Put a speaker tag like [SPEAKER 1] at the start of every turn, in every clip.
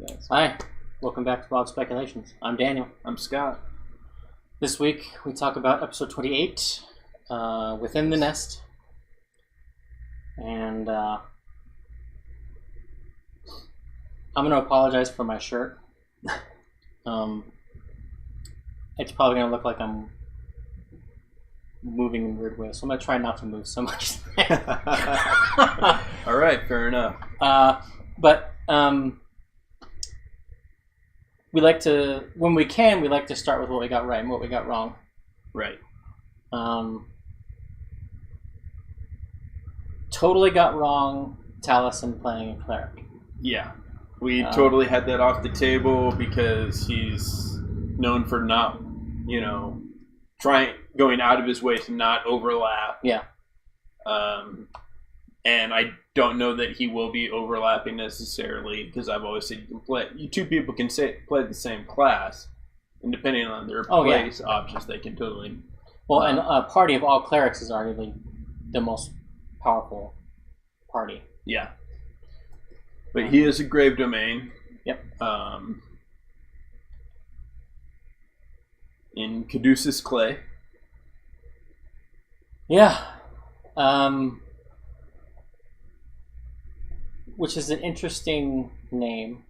[SPEAKER 1] Yes.
[SPEAKER 2] Hi, welcome back to Wild Speculations. I'm Daniel.
[SPEAKER 1] I'm Scott.
[SPEAKER 2] This week we talk about episode 28, Within the Nest. And I'm going to apologize for my shirt. It's probably going to look like I'm moving in weird ways, so I'm going to try not to move so much.
[SPEAKER 1] All right, fair enough.
[SPEAKER 2] But we like to, when we can, we like to start with what we got right and what we got wrong.
[SPEAKER 1] Right.
[SPEAKER 2] Totally got wrong Taliesin playing a cleric.
[SPEAKER 1] Yeah. We totally had that off the table because he's known for not, going out of his way to not overlap.
[SPEAKER 2] Yeah.
[SPEAKER 1] And I don't know that he will be overlapping necessarily because I've always said two people can play the same class, and depending on their place options, they can totally.
[SPEAKER 2] Well, and a party of all clerics is arguably the most powerful party.
[SPEAKER 1] Yeah. But he is a grave domain.
[SPEAKER 2] Yep.
[SPEAKER 1] In Caduceus Clay.
[SPEAKER 2] Yeah. Which is an interesting name.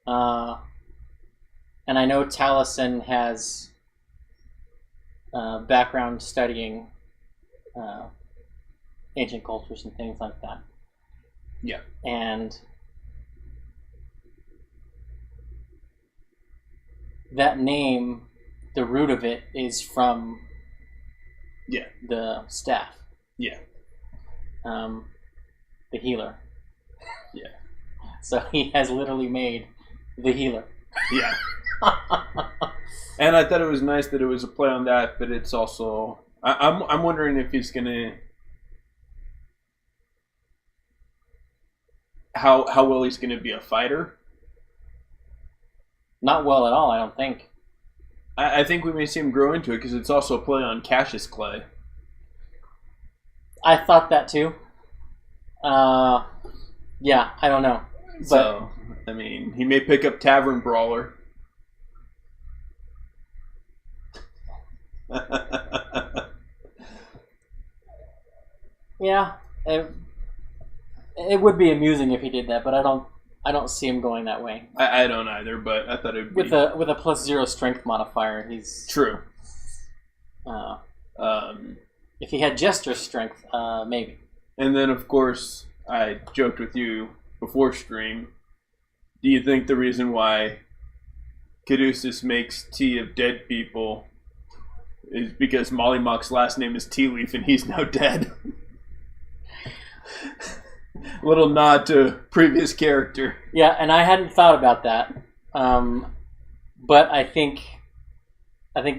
[SPEAKER 2] And I know Taliesin has background studying ancient cultures and things like that.
[SPEAKER 1] Yeah.
[SPEAKER 2] And that name, the root of it is from the staff.
[SPEAKER 1] Yeah.
[SPEAKER 2] The healer.
[SPEAKER 1] Yeah.
[SPEAKER 2] So he has literally made the healer.
[SPEAKER 1] Yeah. And I thought it was nice that it was a play on that, but it's also I'm wondering if he's gonna how well he's gonna be a fighter.
[SPEAKER 2] Not well at all, I don't think.
[SPEAKER 1] I think we may see him grow into it because it's also a play on Cassius Clay.
[SPEAKER 2] I thought that too. Yeah, I don't know. But,
[SPEAKER 1] so, I mean, he may pick up Tavern Brawler.
[SPEAKER 2] Yeah, it would be amusing if he did that, but I don't see him going that way.
[SPEAKER 1] I don't either, but I thought it would
[SPEAKER 2] be... With a +0 strength modifier, he's...
[SPEAKER 1] True.
[SPEAKER 2] If he had Jester strength, maybe.
[SPEAKER 1] And then, of course, I joked with you before stream. Do you think the reason why Caduceus makes tea of dead people is because Mollymock's last name is Tea Leaf and he's now dead? Little nod to previous character.
[SPEAKER 2] Yeah, and I hadn't thought about that. But I think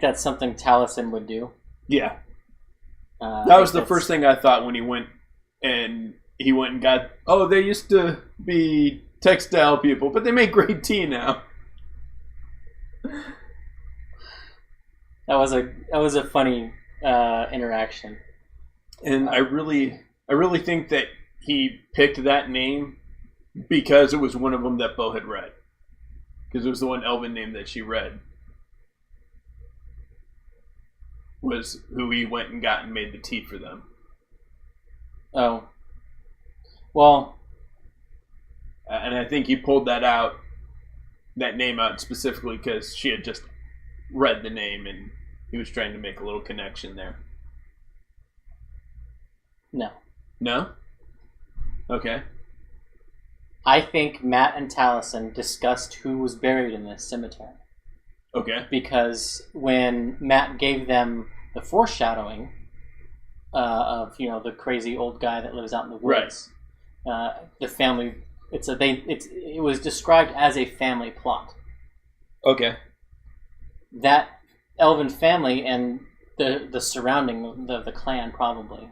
[SPEAKER 2] that's something Taliesin would do.
[SPEAKER 1] Yeah. That was the first thing I thought when he went and got, they used to be textile people, but they make great tea now.
[SPEAKER 2] That was a funny interaction.
[SPEAKER 1] And I really think that he picked that name because it was one of them that Bo had read. Because it was the one elven name that she read. Was who he went and got and made the tea for them.
[SPEAKER 2] Oh. Well.
[SPEAKER 1] And I think he pulled that name out specifically because she had just read the name and he was trying to make a little connection there.
[SPEAKER 2] No.
[SPEAKER 1] No? Okay.
[SPEAKER 2] I think Matt and Taliesin discussed who was buried in this cemetery.
[SPEAKER 1] Okay.
[SPEAKER 2] Because when Matt gave them the foreshadowing of the crazy old guy that lives out in the woods, the family it was described as a family plot.
[SPEAKER 1] Okay.
[SPEAKER 2] That elven family and the surrounding the clan probably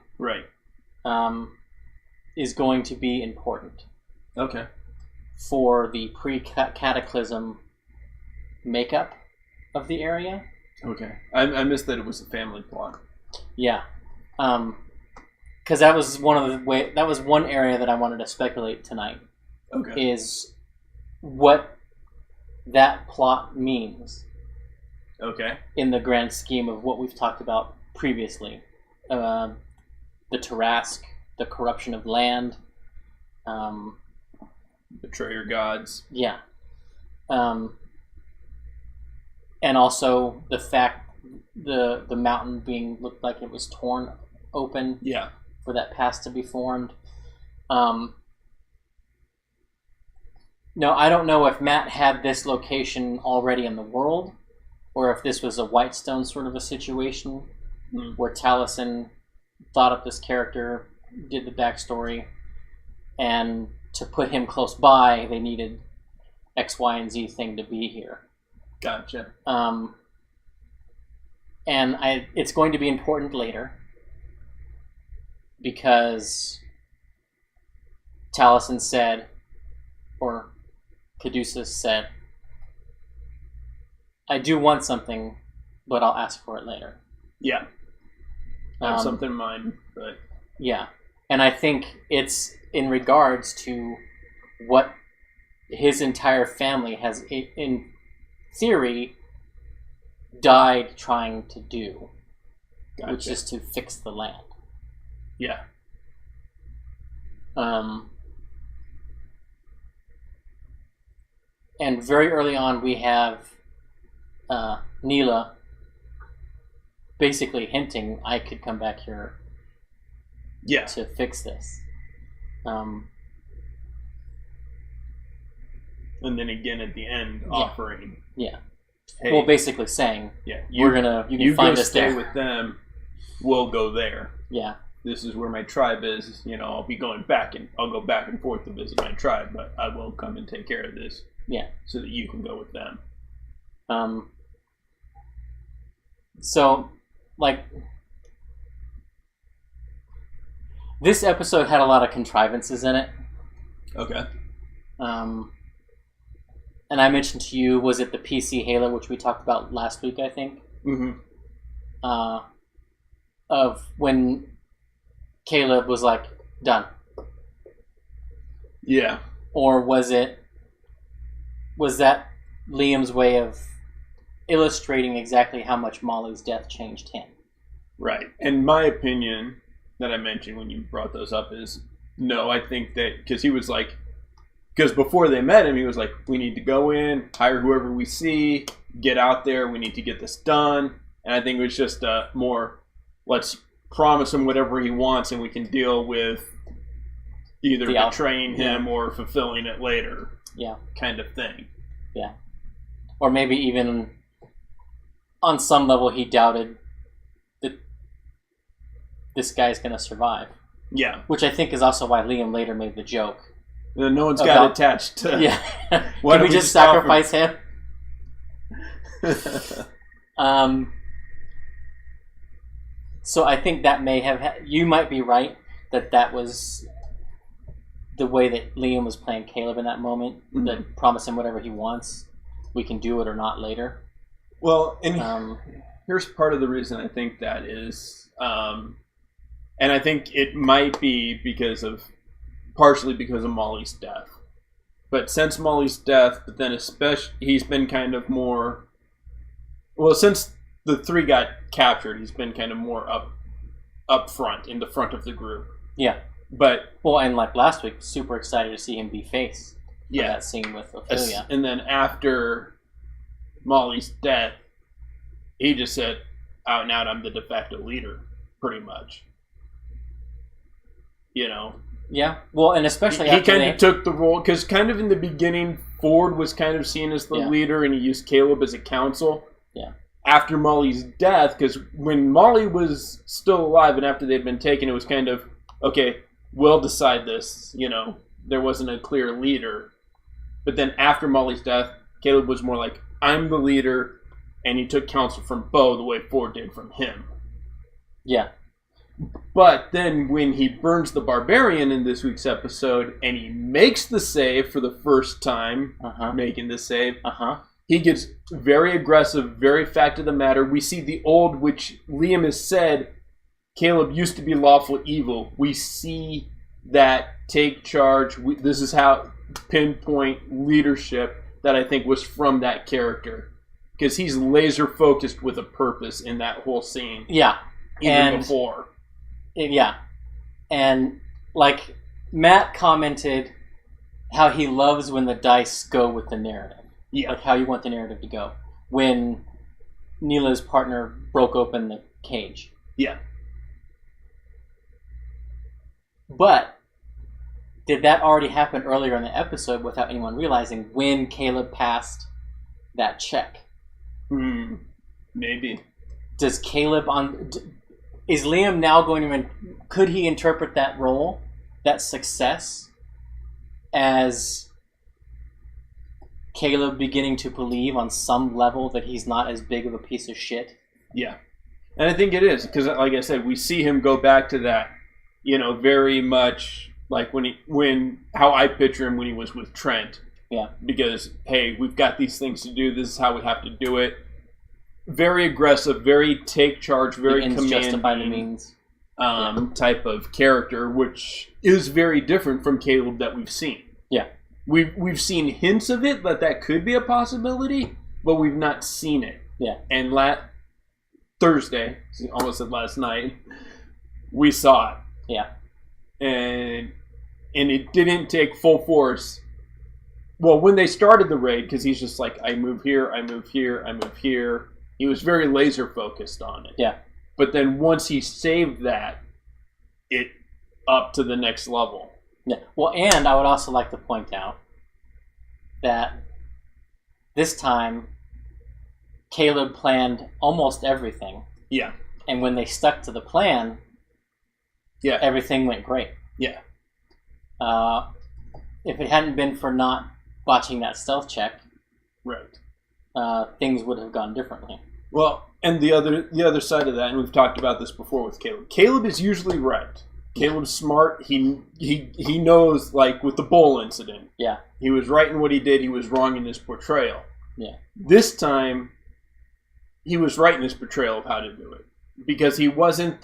[SPEAKER 2] is going to be important.
[SPEAKER 1] Okay.
[SPEAKER 2] For the pre-cataclysm makeup of the area.
[SPEAKER 1] Okay. I missed that it was a family plot.
[SPEAKER 2] Yeah. Because that was one area that I wanted to speculate tonight.
[SPEAKER 1] Okay.
[SPEAKER 2] Is what that plot means.
[SPEAKER 1] Okay.
[SPEAKER 2] In the grand scheme of what we've talked about previously. The Tarask, the corruption of land.
[SPEAKER 1] Betrayer gods.
[SPEAKER 2] Yeah. And also the fact the mountain being looked like it was torn open.
[SPEAKER 1] Yeah.
[SPEAKER 2] For that past to be formed. No, I don't know if Matt had this location already in the world, or if this was a Whitestone sort of a situation where Taliesin thought up this character, did the backstory, and to put him close by, they needed X, Y, and Z thing to be here.
[SPEAKER 1] Gotcha.
[SPEAKER 2] And it's going to be important later because Taliesin said, or Caduceus said, I do want something, but I'll ask for it later.
[SPEAKER 1] Yeah. I have something in mind, but...
[SPEAKER 2] Yeah. And I think it's in regards to what his entire family has, in theory, died trying to do. Gotcha. Which is to fix the land.
[SPEAKER 1] Yeah.
[SPEAKER 2] And very early on, we have Neela basically hinting, I could come back here to fix this.
[SPEAKER 1] And then again at the end, offering.
[SPEAKER 2] Yeah.
[SPEAKER 1] Hey,
[SPEAKER 2] well, basically saying, you can find us
[SPEAKER 1] stay
[SPEAKER 2] there.
[SPEAKER 1] with them, we'll go there.
[SPEAKER 2] Yeah.
[SPEAKER 1] This is where my tribe is. I'll be going back, and I'll go back and forth to visit my tribe, but I will come and take care of this.
[SPEAKER 2] Yeah.
[SPEAKER 1] So that you can go with them.
[SPEAKER 2] So, this episode had a lot of contrivances in it.
[SPEAKER 1] Okay.
[SPEAKER 2] And I mentioned to you, was it the PC Halo, which we talked about last week, I think?
[SPEAKER 1] Mm-hmm.
[SPEAKER 2] Of when Caleb was like, done.
[SPEAKER 1] Yeah.
[SPEAKER 2] Or was that Liam's way of illustrating exactly how much Molly's death changed him?
[SPEAKER 1] Right. And my opinion that I mentioned when you brought those up is, no, I think that, because before they met him, he was like, we need to go in, hire whoever we see, get out there, we need to get this done. And I think it was just more, let's promise him whatever he wants and we can deal with either betraying him or fulfilling it later.
[SPEAKER 2] Yeah.
[SPEAKER 1] Kind of thing.
[SPEAKER 2] Yeah. Or maybe even on some level he doubted that this guy's going to survive.
[SPEAKER 1] Yeah.
[SPEAKER 2] Which I think is also why Liam later made the joke.
[SPEAKER 1] No one's got attached to...
[SPEAKER 2] Yeah. Can we just sacrifice him? So I think that may have... You might be right that was the way that Liam was playing Caleb in that moment. Mm-hmm. That promise him whatever he wants. We can do it or not later.
[SPEAKER 1] Well, and here's part of the reason I think that is... and I think it might be partially because of Molly's death. But since Molly's death, but then especially, he's been kind of more... Well, since the three got captured, he's been kind of more up front, in the front of the group.
[SPEAKER 2] Yeah.
[SPEAKER 1] But...
[SPEAKER 2] Well, and like last week, super excited to see him be face. Yeah. That scene with Ophelia.
[SPEAKER 1] And then after Molly's death, he just said, out and out, I'm the de facto leader, pretty much.
[SPEAKER 2] Yeah, well, and especially
[SPEAKER 1] he kind of took the role, because kind of in the beginning, Ford was kind of seen as the leader, and he used Caleb as a counsel.
[SPEAKER 2] Yeah.
[SPEAKER 1] After Molly's death, because when Molly was still alive and after they'd been taken, it was kind of, okay, we'll decide this. There wasn't a clear leader. But then after Molly's death, Caleb was more like, I'm the leader, and he took counsel from Bo the way Ford did from him.
[SPEAKER 2] Yeah.
[SPEAKER 1] But then when he burns the barbarian in this week's episode, and he makes the save for the first time, making the save, he gets very aggressive, very fact of the matter. We see the old, which Liam has said, Caleb used to be lawful evil. We see that take charge. This is how pinpoint leadership that I think was from that character. Because he's laser focused with a purpose in that whole scene.
[SPEAKER 2] Yeah.
[SPEAKER 1] Even before.
[SPEAKER 2] Yeah. And, like, Matt commented how he loves when the dice go with the narrative.
[SPEAKER 1] Yeah.
[SPEAKER 2] Like, how you want the narrative to go. When Neela's partner broke open the cage.
[SPEAKER 1] Yeah.
[SPEAKER 2] But did that already happen earlier in the episode without anyone realizing when Caleb passed that check?
[SPEAKER 1] Maybe.
[SPEAKER 2] Does Caleb is Liam now going to could he interpret that role, that success, as Caleb beginning to believe on some level that he's not as big of a piece of shit?
[SPEAKER 1] Yeah. And I think it is, because like I said, we see him go back to that, very much like how I picture him when he was with Trent.
[SPEAKER 2] Yeah.
[SPEAKER 1] Because, hey, we've got these things to do. This is how we have to do it. Very aggressive, very take charge, very commanding.
[SPEAKER 2] Justify the means.
[SPEAKER 1] Type of character, which is very different from Caleb that we've seen.
[SPEAKER 2] Yeah.
[SPEAKER 1] We've seen hints of it, that could be a possibility, but we've not seen it.
[SPEAKER 2] Yeah.
[SPEAKER 1] And Thursday, almost said last night, we saw it.
[SPEAKER 2] Yeah.
[SPEAKER 1] And it didn't take full force. Well, when they started the raid, because he's just like, I move here, I move here, I move here. He was very laser focused on it.
[SPEAKER 2] Yeah.
[SPEAKER 1] But then once he saved that, it up to the next level.
[SPEAKER 2] Yeah. Well, and I would also like to point out that this time Caleb planned almost everything.
[SPEAKER 1] Yeah.
[SPEAKER 2] And when they stuck to the plan, everything went great.
[SPEAKER 1] Yeah.
[SPEAKER 2] If it hadn't been for not botching that stealth check,
[SPEAKER 1] right,
[SPEAKER 2] things would have gone differently.
[SPEAKER 1] Well, and the other side of that, and we've talked about this before with Caleb. Caleb is usually right. Caleb's smart. He knows, like with the bull incident.
[SPEAKER 2] Yeah. He
[SPEAKER 1] was right in what he did. He was wrong in his portrayal.
[SPEAKER 2] Yeah. This
[SPEAKER 1] time, he was right in his portrayal of how to do it. Because he wasn't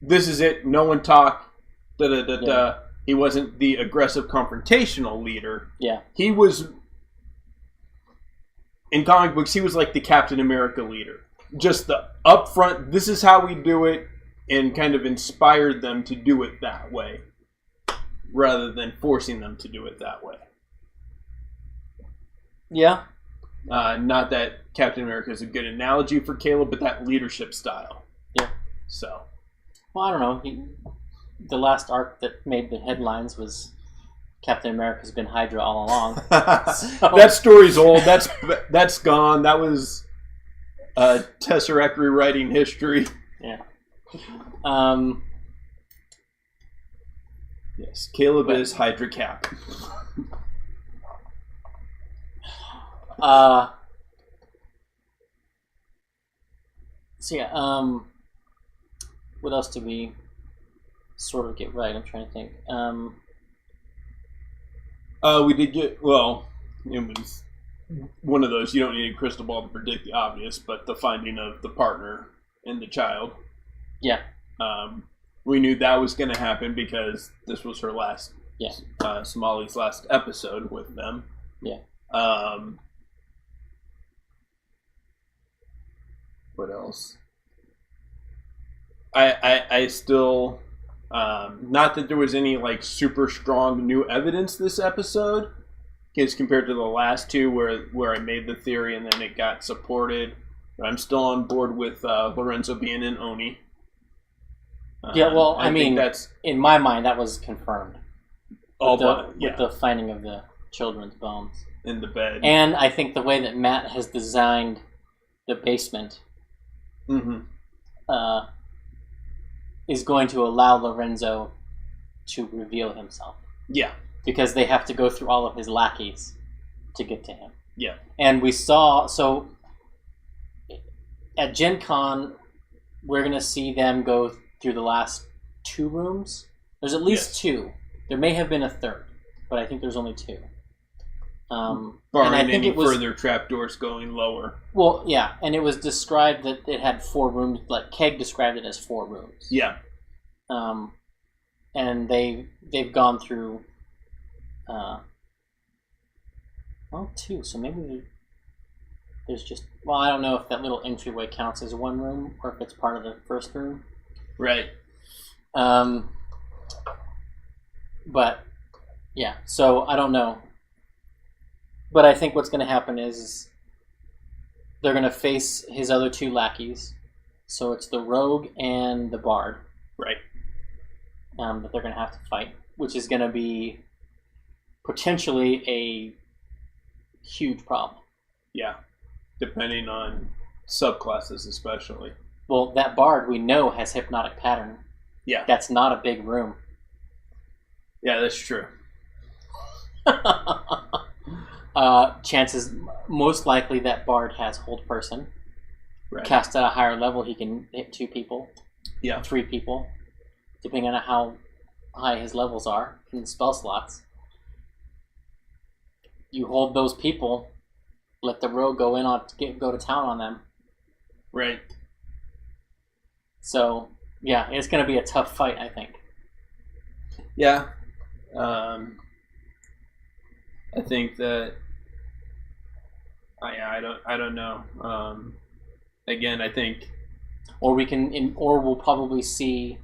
[SPEAKER 1] this is it, no one talk, da-da-da-da. He wasn't the aggressive confrontational leader.
[SPEAKER 2] Yeah.
[SPEAKER 1] He was, in comic books, he was like the Captain America leader. Just the upfront, this is how we do it, and kind of inspired them to do it that way, rather than forcing them to do it that way.
[SPEAKER 2] Yeah.
[SPEAKER 1] Not that Captain America is a good analogy for Caleb, but that leadership style.
[SPEAKER 2] Yeah.
[SPEAKER 1] So.
[SPEAKER 2] Well, I don't know. The last arc that made the headlines was Captain America's been Hydra all along. So.
[SPEAKER 1] That story's old. That's gone. That was Tesseract rewriting history.
[SPEAKER 2] Yeah.
[SPEAKER 1] Yes, Caleb is Hydra Cap.
[SPEAKER 2] So yeah, what else did we sort of get right? I'm trying to think.
[SPEAKER 1] We did get, well, it was one of those, you don't need a crystal ball to predict the obvious, but the finding of the partner and the child.
[SPEAKER 2] Yeah.
[SPEAKER 1] We knew that was going to happen because this was her last, Somali's last episode with them.
[SPEAKER 2] Yeah.
[SPEAKER 1] What else? I still, not that there was any like super strong new evidence this episode, because compared to the last two where I made the theory and then it got supported, but I'm still on board with Lorenzo being an Oni.
[SPEAKER 2] Yeah, well, I mean,
[SPEAKER 1] that's
[SPEAKER 2] in my mind that was confirmed.
[SPEAKER 1] With
[SPEAKER 2] the finding of the children's bones
[SPEAKER 1] in the bed,
[SPEAKER 2] and I think the way that Matt has designed the basement.
[SPEAKER 1] Mm-hmm.
[SPEAKER 2] Is going to allow Lorenzo to reveal himself.
[SPEAKER 1] Yeah.
[SPEAKER 2] Because they have to go through all of his lackeys to get to him.
[SPEAKER 1] Yeah.
[SPEAKER 2] And we saw, so at Gen Con, we're going to see them go through the last two rooms. There's at least two. There may have been a third, but I think there's only two.
[SPEAKER 1] Barring
[SPEAKER 2] and I think
[SPEAKER 1] any further trapdoors going lower.
[SPEAKER 2] Well, yeah, and it was described that it had 4 rooms, like Keg described it as 4 rooms.
[SPEAKER 1] Yeah.
[SPEAKER 2] And they've gone through Well, 2, so maybe there's just... Well, I don't know if that little entryway counts as one room or if it's part of the first room.
[SPEAKER 1] Right.
[SPEAKER 2] But, yeah, so I don't know. But I think what's going to happen is they're going to face his other 2 lackeys. So it's the rogue and the bard.
[SPEAKER 1] Right.
[SPEAKER 2] That they're going to have to fight, which is going to be potentially a huge problem.
[SPEAKER 1] Yeah. Depending on subclasses especially.
[SPEAKER 2] Well, that bard we know has hypnotic pattern.
[SPEAKER 1] Yeah.
[SPEAKER 2] That's not a big room.
[SPEAKER 1] Yeah, that's true.
[SPEAKER 2] Chances most likely that bard has hold person.
[SPEAKER 1] Right.
[SPEAKER 2] Cast at a higher level, he can hit 2 people.
[SPEAKER 1] Yeah.
[SPEAKER 2] 3 people, depending on how high his levels are in the spell slots. You hold those people, let the rogue go to town on them.
[SPEAKER 1] Right.
[SPEAKER 2] So, yeah, it's going to be a tough fight, I think.
[SPEAKER 1] Yeah. I think that I don't know. Again, I think,
[SPEAKER 2] or we'll probably see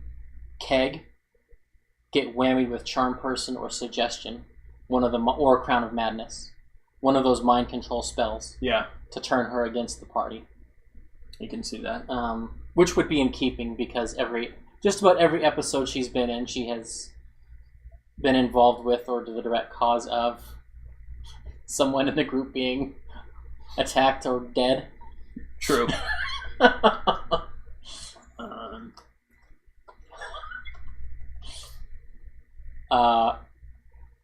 [SPEAKER 2] Keg get whammied with Charm Person or Suggestion, or Crown of Madness, one of those mind control spells.
[SPEAKER 1] Yeah,
[SPEAKER 2] to turn her against the party.
[SPEAKER 1] You can see that.
[SPEAKER 2] Which would be in keeping because just about every episode she's been in, she has been involved with or the direct cause of someone in the group being attacked or dead.
[SPEAKER 1] True.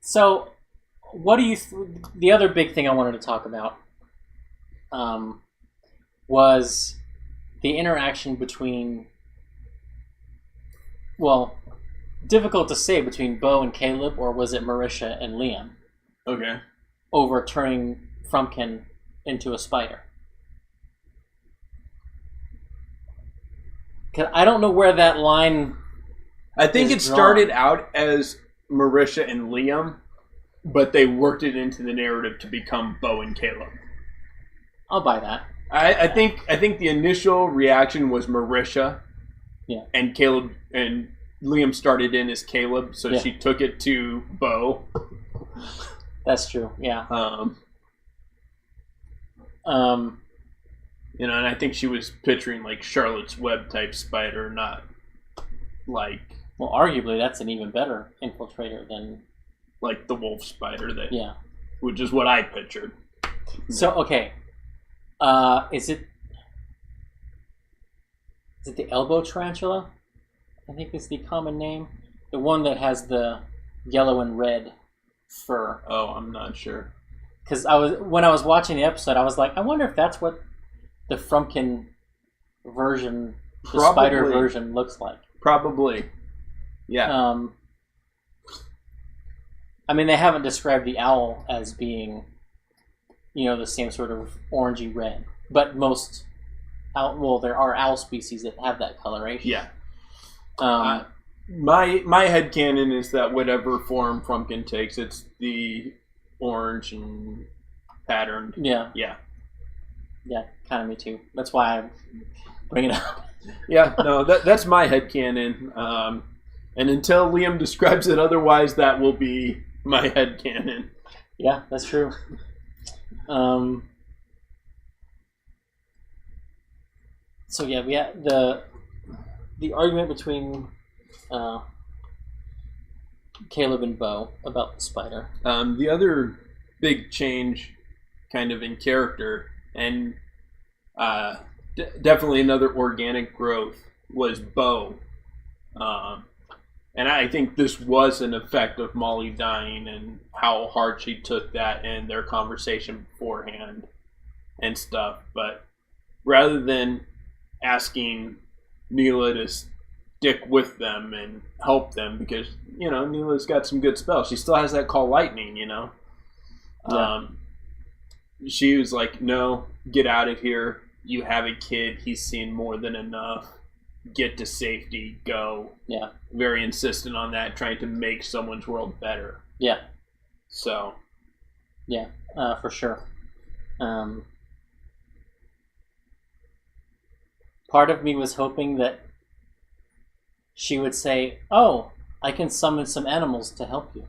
[SPEAKER 2] So, what do you... the other big thing I wanted to talk about was the interaction between... Well, difficult to say between Bo and Caleb, or was it Marisha and Liam?
[SPEAKER 1] Okay.
[SPEAKER 2] Over turning Frumpkin into a spider. I don't know where that line...
[SPEAKER 1] I think it started out as Marisha and Liam, but they worked it into the narrative to become Bo and Caleb.
[SPEAKER 2] I'll buy that.
[SPEAKER 1] I think the initial reaction was Marisha.
[SPEAKER 2] Yeah.
[SPEAKER 1] And Caleb and Liam started in as Caleb, so she took it to Bo.
[SPEAKER 2] That's true. Yeah.
[SPEAKER 1] You know, and I think she was picturing like Charlotte's Web type spider, not like...
[SPEAKER 2] Well, arguably, that's an even better infiltrator than...
[SPEAKER 1] Like the wolf spider,
[SPEAKER 2] yeah.
[SPEAKER 1] Which is what I pictured.
[SPEAKER 2] So, okay. Is it the elbow tarantula? I think is the common name. The one that has the yellow and red fur.
[SPEAKER 1] Oh, I'm not sure.
[SPEAKER 2] Because when I was watching the episode, I was like, I wonder if that's what the Frumpkin version, the spider version, looks like.
[SPEAKER 1] Probably. Yeah.
[SPEAKER 2] I mean, they haven't described the owl as being, the same sort of orangey red. But most there are owl species that have that coloration.
[SPEAKER 1] Yeah. My headcanon is that whatever form Frumpkin takes, it's the orange and patterned.
[SPEAKER 2] Yeah.
[SPEAKER 1] Yeah.
[SPEAKER 2] Yeah, kind of me too. That's why I bring it up.
[SPEAKER 1] Yeah, no, that's my headcanon. And until Liam describes it otherwise, that will be my headcanon.
[SPEAKER 2] Yeah, that's true. So yeah, we had the argument between Caleb and Bo about the spider.
[SPEAKER 1] The other big change kind of in character and definitely another organic growth was Bo. And I think this was an effect of Molly dying and how hard she took that and their conversation beforehand and stuff. But rather than asking Neela to stick with them and help them, because, Neela's got some good spells. She still has that Call Lightning, Yeah. She was like, no, get out of here. You have a kid. He's seen more than enough. Get to safety. Go.
[SPEAKER 2] Yeah.
[SPEAKER 1] Very insistent on that, trying to make someone's world better.
[SPEAKER 2] Yeah.
[SPEAKER 1] So,
[SPEAKER 2] Yeah, for sure. Part of me was hoping that she would say, "Oh, I can summon some animals to help you."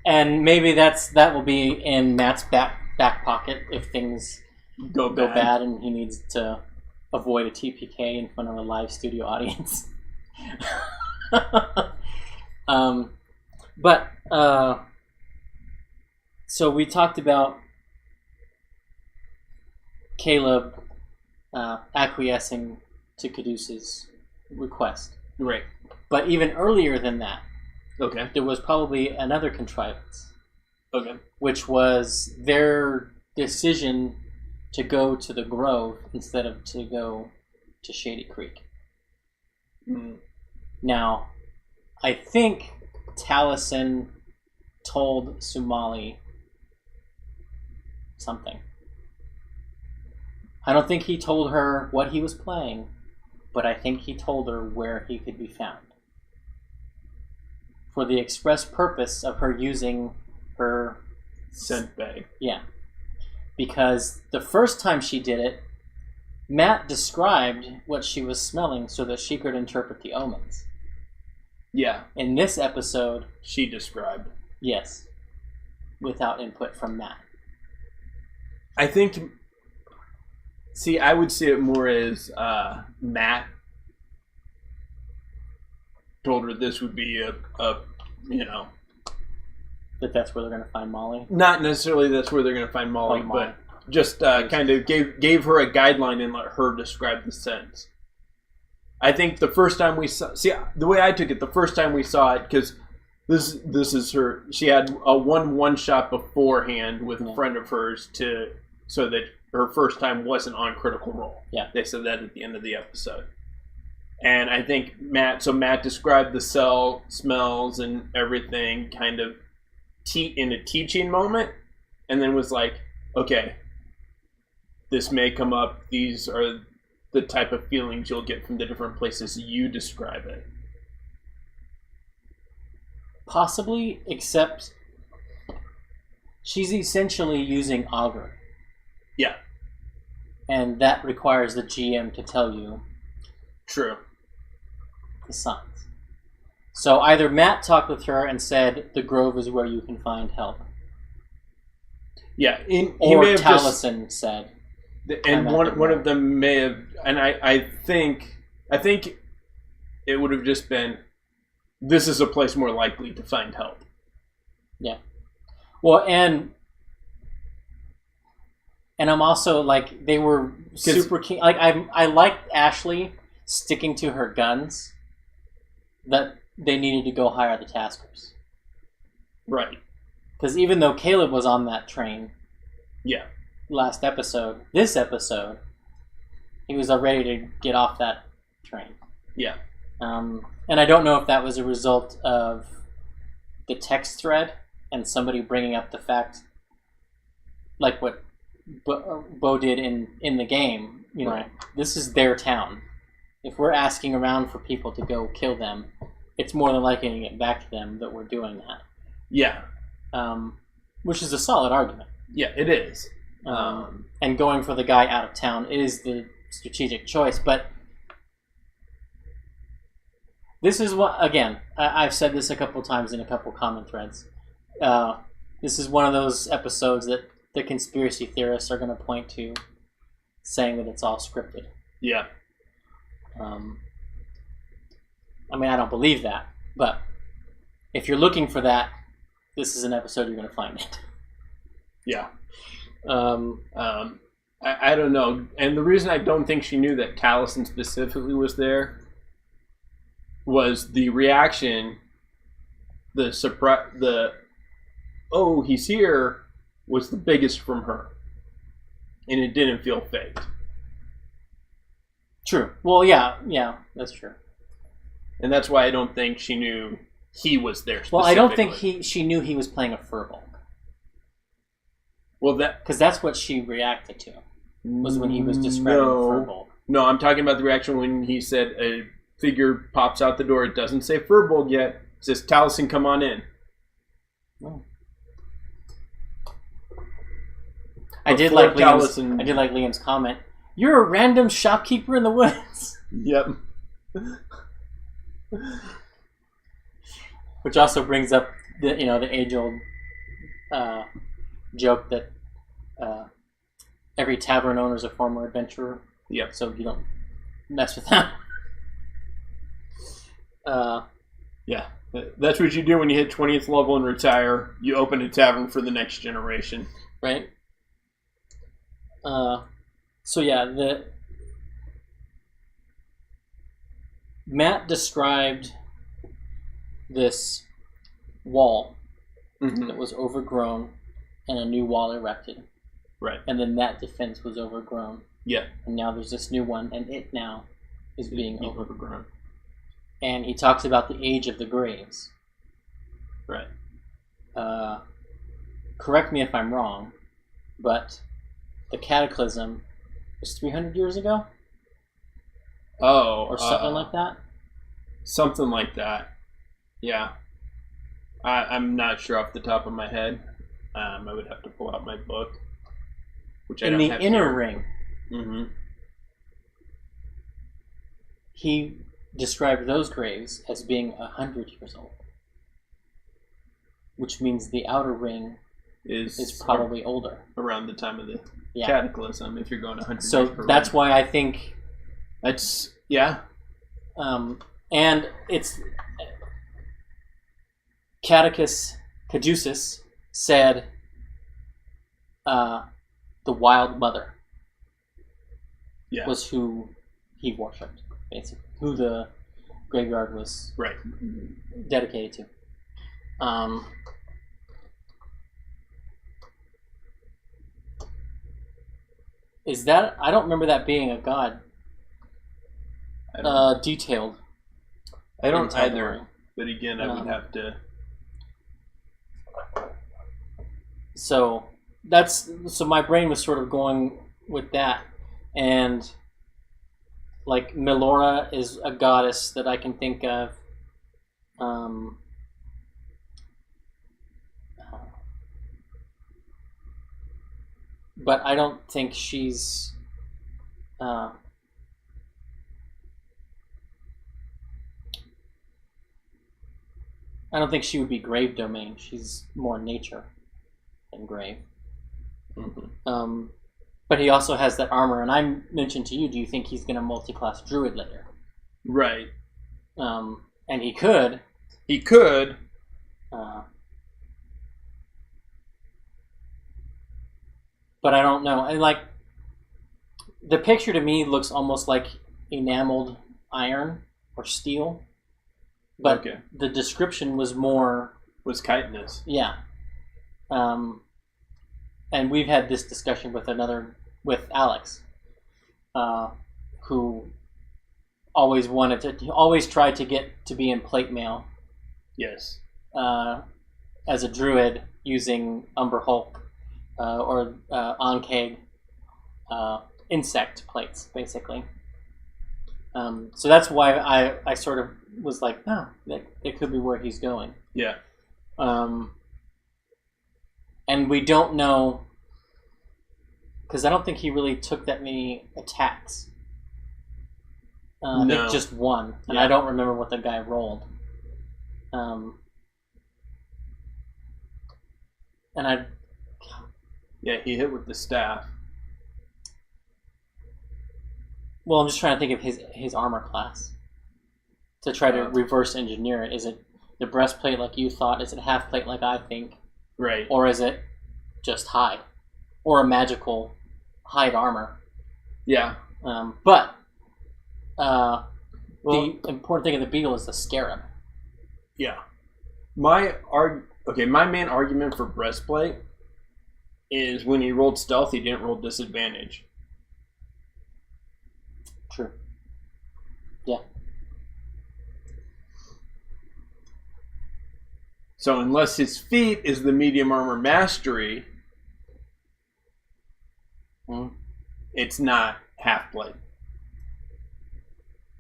[SPEAKER 2] And maybe that will be in Matt's back pocket if things go bad and he needs to avoid a TPK in front of a live studio audience. So we talked about Caleb acquiescing to Caduceus' request.
[SPEAKER 1] Right.
[SPEAKER 2] But even earlier than that,
[SPEAKER 1] okay,
[SPEAKER 2] there was probably another contrivance.
[SPEAKER 1] Okay.
[SPEAKER 2] Which was their decision to go to the Grove instead of to go to Shady Creek.
[SPEAKER 1] Mm.
[SPEAKER 2] Now, I think Taliesin told Sumali something. I don't think he told her what he was playing, but I think he told her where he could be found. For the express purpose of her using her
[SPEAKER 1] scent bag.
[SPEAKER 2] Yeah. Because the first time she did it, Matt described what she was smelling so that she could interpret the omens.
[SPEAKER 1] Yeah.
[SPEAKER 2] In this episode,
[SPEAKER 1] she described.
[SPEAKER 2] Yes. Without input from Matt.
[SPEAKER 1] I think... See, I would see it more as Matt told her this would be a
[SPEAKER 2] that's where they're going to find Molly?
[SPEAKER 1] Not necessarily that's where they're going to find Molly, but just kind of gave her a guideline and let her describe the sense. I think the first time we saw... See, the way I took it, the first time we saw it, because this is her... She had a one-shot beforehand with a friend of hers so that her first time wasn't on Critical Role.
[SPEAKER 2] Yeah.
[SPEAKER 1] They said that at the end of the episode. And I think Matt described the cell smells and everything kind of in a teaching moment, and then was like, okay, this may come up. These are the type of feelings you'll get from the different places you describe it.
[SPEAKER 2] Possibly, except she's essentially using Augur.
[SPEAKER 1] Yeah.
[SPEAKER 2] And that requires the GM to tell you.
[SPEAKER 1] True.
[SPEAKER 2] The signs. So either Matt talked with her and said, the Grove is where you can find help.
[SPEAKER 1] Yeah.
[SPEAKER 2] Or Taliesin said.
[SPEAKER 1] And one of them may have... And I think it would have just been, this is a place more likely to find help.
[SPEAKER 2] Yeah. Well, and I'm also, like, they were super keen. Like, I liked Ashley sticking to her guns that they needed to go hire the taskers.
[SPEAKER 1] Right.
[SPEAKER 2] Because even though Caleb was on that train...
[SPEAKER 1] Yeah.
[SPEAKER 2] Last episode, this episode, he was ready to get off that train.
[SPEAKER 1] Yeah.
[SPEAKER 2] And I don't know if that was a result of the text thread and somebody bringing up the fact, like what Bo did in the game. You know, right. This is their town. If we're asking around for people to go kill them, it's more than likely to get back to them that we're doing that.
[SPEAKER 1] Yeah.
[SPEAKER 2] Which is a solid argument.
[SPEAKER 1] Yeah, it is.
[SPEAKER 2] And going for the guy out of town is the strategic choice, but this is what, again, I've said this a couple times in a couple comment threads. This is one of those episodes that the conspiracy theorists are going to point to, saying that it's all scripted.
[SPEAKER 1] Yeah.
[SPEAKER 2] I mean, I don't believe that, but if you're looking for that, this is an episode you're going to find it.
[SPEAKER 1] Yeah. I don't know. And the reason I don't think she knew that Taliesin specifically was there was the reaction, the surprise, oh, he's here, was the biggest from her. And it didn't feel faked.
[SPEAKER 2] True. Well, yeah, that's true.
[SPEAKER 1] And that's why I don't think she knew he was there specifically.
[SPEAKER 2] Well, I don't think she knew he was playing a furball.
[SPEAKER 1] Well,
[SPEAKER 2] because that's what she reacted to, was when he was describing furball.
[SPEAKER 1] No, I'm talking about the reaction when he said a figure pops out the door. It doesn't say furball yet. says, Taliesin, come on in.
[SPEAKER 2] Oh. I did like Liam's comment. You're a random shopkeeper in the woods.
[SPEAKER 1] Yep.
[SPEAKER 2] Which also brings up the age-old joke that every tavern owner is a former adventurer.
[SPEAKER 1] Yep.
[SPEAKER 2] So you don't mess with them.
[SPEAKER 1] Yeah. That's what you do when you hit 20th level and retire. You open a tavern for the next generation.
[SPEAKER 2] Right. So yeah, Matt described this wall that was overgrown and a new wall erected.
[SPEAKER 1] Right.
[SPEAKER 2] And then that defense was overgrown.
[SPEAKER 1] Yeah.
[SPEAKER 2] And now there's this new one, and it now is being
[SPEAKER 1] overgrown.
[SPEAKER 2] And he talks about the age of the graves.
[SPEAKER 1] Right.
[SPEAKER 2] Correct me if I'm wrong, but the Cataclysm was 300 years ago?
[SPEAKER 1] Oh.
[SPEAKER 2] Or something like that?
[SPEAKER 1] Something like that. Yeah. I'm not sure off the top of my head. I would have to pull out my book. Which I don't have
[SPEAKER 2] in the inner
[SPEAKER 1] here.
[SPEAKER 2] ring, he described those graves as being 100 years old. Which means the outer ring is probably older.
[SPEAKER 1] Around the time of the Cataclysm, if you're going 100 years.
[SPEAKER 2] So that's why I think...
[SPEAKER 1] That's... Yeah.
[SPEAKER 2] And it's... Caduceus said the Wilde Mother was who he worshipped, basically. Who the graveyard was dedicated to. Is that... I don't remember that being a god detailed.
[SPEAKER 1] I don't either. But again, I would have to...
[SPEAKER 2] So my brain was sort of going with that, and like Melora is a goddess that I can think of. But I don't think she's. I don't think she would be grave domain. She's more nature than grave. But he also has that armor, and I mentioned to you, do you think he's going to multi-class druid later?
[SPEAKER 1] Right.
[SPEAKER 2] And he could.
[SPEAKER 1] He could.
[SPEAKER 2] But I don't know. And like, the picture to me looks almost like enameled iron or steel. But the description was more...
[SPEAKER 1] Was chitinous.
[SPEAKER 2] Yeah. And we've had this discussion with Alex, who always tried to get to be in plate mail.
[SPEAKER 1] Yes.
[SPEAKER 2] As a druid using Umber Hulk or Oncade insect plates, basically. So that's why I sort of was like, it could be where he's going.
[SPEAKER 1] Yeah.
[SPEAKER 2] And we don't know, because I don't think he really took that many attacks. I think just one, and I don't remember what the guy rolled.
[SPEAKER 1] Yeah, he hit with the staff.
[SPEAKER 2] Well, I'm just trying to think of his armor class to try to reverse engineer it. Is it the breastplate like you thought? Is it half plate like I think?
[SPEAKER 1] Right.
[SPEAKER 2] Or is it just hide? Or a magical hide armor?
[SPEAKER 1] Yeah.
[SPEAKER 2] But the important thing of the beetle is the scarab.
[SPEAKER 1] Yeah. My main argument for breastplate is when he rolled stealth, he didn't roll disadvantage.
[SPEAKER 2] True. Yeah.
[SPEAKER 1] So unless his feat is the medium armor mastery, it's not half plate.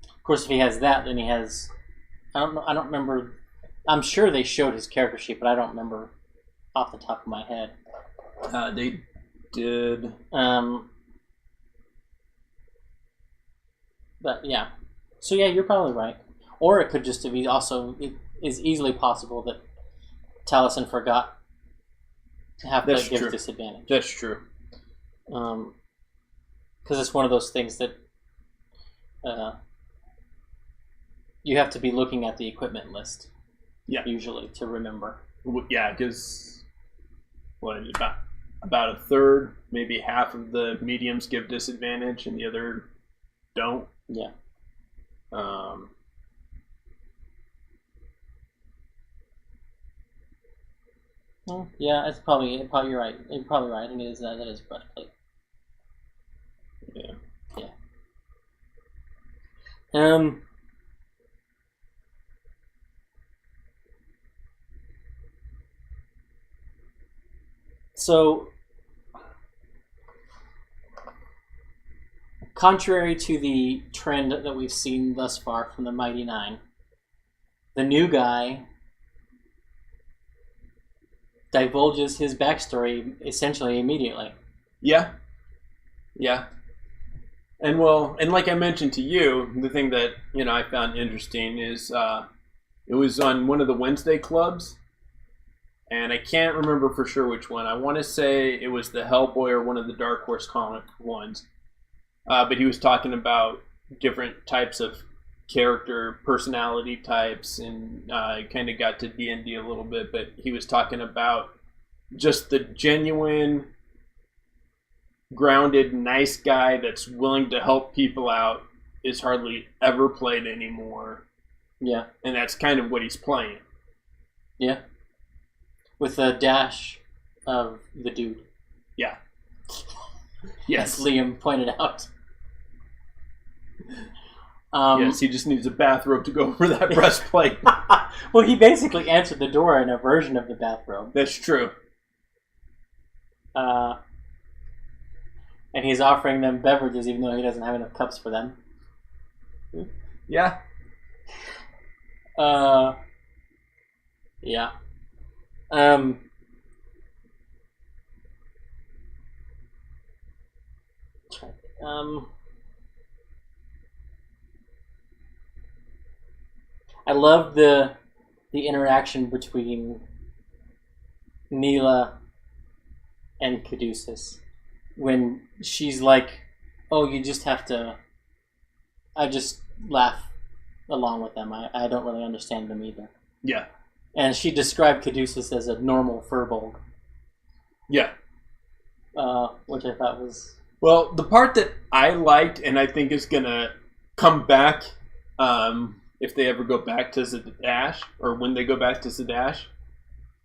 [SPEAKER 2] Of course, if he has that, then he has... I don't know. I don't remember I'm sure they showed his character sheet, but I don't remember off the top of my head.
[SPEAKER 1] They did.
[SPEAKER 2] But yeah. So yeah, you're probably right. Or it could just be also, it is easily possible that Taliesin forgot to have to give disadvantage.
[SPEAKER 1] That's true.
[SPEAKER 2] Because it's one of those things that you have to be looking at the equipment list.
[SPEAKER 1] Yeah.
[SPEAKER 2] Usually to remember.
[SPEAKER 1] Yeah, because about a third, maybe half of the mediums give disadvantage, and the other don't.
[SPEAKER 2] Yeah. Well, yeah, it's probably you're right. You're probably right. It is that is breastplate.
[SPEAKER 1] Yeah.
[SPEAKER 2] Yeah. So, contrary to the trend that we've seen thus far from the Mighty Nine, the new guy divulges his backstory essentially immediately.
[SPEAKER 1] Yeah. Yeah. And like I mentioned to you, the thing that, I found interesting is it was on one of the Wednesday clubs, and I can't remember for sure which one. I want to say it was the Hellboy or one of the Dark Horse comic ones. But he was talking about different types of character, personality types, and kind of got to D&D a little bit, but he was talking about just the genuine, grounded, nice guy that's willing to help people out is hardly ever played anymore.
[SPEAKER 2] Yeah.
[SPEAKER 1] And that's kind of what he's playing.
[SPEAKER 2] Yeah. With a dash of the dude.
[SPEAKER 1] Yeah. Yes.
[SPEAKER 2] As Liam pointed out.
[SPEAKER 1] Yes, he just needs a bathrobe to go over that breastplate.
[SPEAKER 2] Well, he basically answered the door in a version of the bathrobe.
[SPEAKER 1] That's true.
[SPEAKER 2] And he's offering them beverages even though he doesn't have enough cups for them.
[SPEAKER 1] Yeah.
[SPEAKER 2] Yeah. I love the interaction between Neela and Caduceus when she's like, "Oh, you just have to." I just laugh along with them. I don't really understand them either.
[SPEAKER 1] Yeah.
[SPEAKER 2] And she described Caduceus as a normal furbolg.
[SPEAKER 1] Yeah.
[SPEAKER 2] Which I thought was...
[SPEAKER 1] Well, the part that I liked and I think is going to come back if they ever go back to Zadash, or when they go back to Zadash,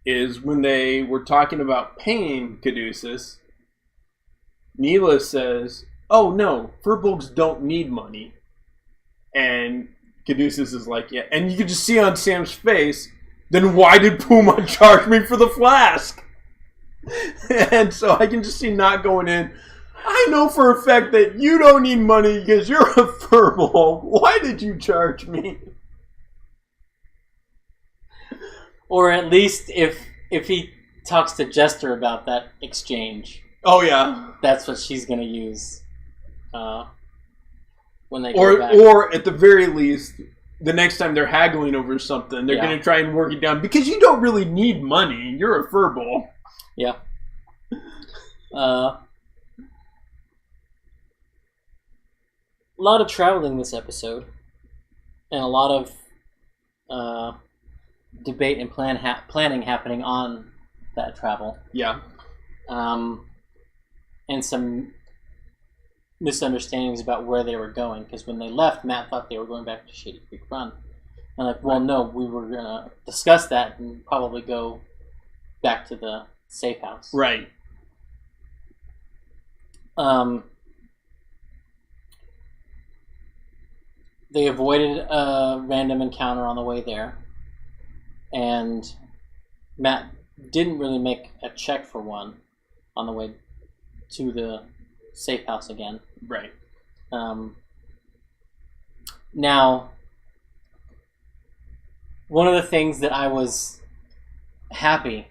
[SPEAKER 1] is when they were talking about paying Caduceus, Neela says, "Oh no, furbolgs don't need money." And Caduceus is like, "Yeah." And you can just see on Sam's face, "Then why did Puma charge me for the flask?" And so I can just see not going in, "I know for a fact that you don't need money because you're a furbolg. Why did you charge me?"
[SPEAKER 2] Or at least if he talks to Jester about that exchange.
[SPEAKER 1] Oh yeah,
[SPEAKER 2] that's what she's gonna use when they go back.
[SPEAKER 1] Or at the very least, the next time they're haggling over something, they're gonna try and work it down because you don't really need money. You're a furbolg.
[SPEAKER 2] Yeah. A lot of traveling this episode, and a lot of debate and planning happening on that travel.
[SPEAKER 1] Yeah.
[SPEAKER 2] And some misunderstandings about where they were going, because when they left, Matt thought they were going back to Shady Creek Run. And like, well, no, we were going to discuss that and probably go back to the safe house.
[SPEAKER 1] Right.
[SPEAKER 2] They avoided a random encounter on the way there, and Matt didn't really make a check for one on the way to the safe house again.
[SPEAKER 1] Right.
[SPEAKER 2] Now, one of the things that I was happy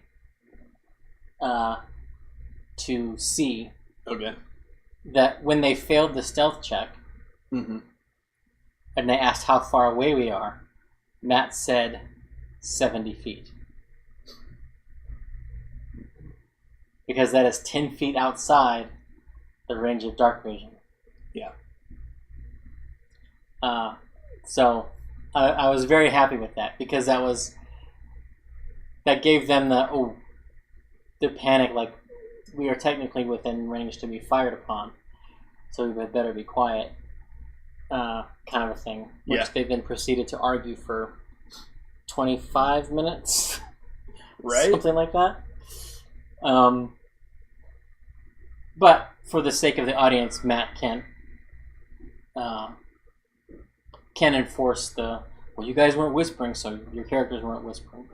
[SPEAKER 2] to see,
[SPEAKER 1] Okay.
[SPEAKER 2] that when they failed the stealth check,
[SPEAKER 1] Mm-hmm.
[SPEAKER 2] and they asked how far away we are, Matt said 70 feet. Because that is 10 feet outside the range of dark vision.
[SPEAKER 1] Yeah.
[SPEAKER 2] So I was very happy with that, because that gave them the panic, like we are technically within range to be fired upon, so we had better be quiet, kind of a thing. Which they then proceeded to argue for 25 minutes,
[SPEAKER 1] right?
[SPEAKER 2] Something like that. But for the sake of the audience, Matt can enforce the, well, you guys weren't whispering, so your characters weren't whispering.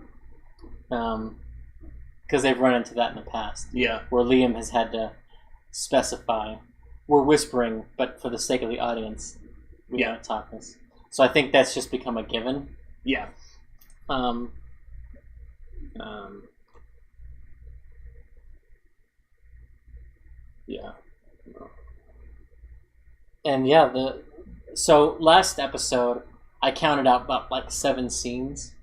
[SPEAKER 2] Because they've run into that in the past.
[SPEAKER 1] Yeah.
[SPEAKER 2] Where Liam has had to specify, we're whispering, but for the sake of the audience, we don't talk this. So I think that's just become a given.
[SPEAKER 1] Yeah. Yeah.
[SPEAKER 2] And yeah, so last episode, I counted out about like 7 scenes.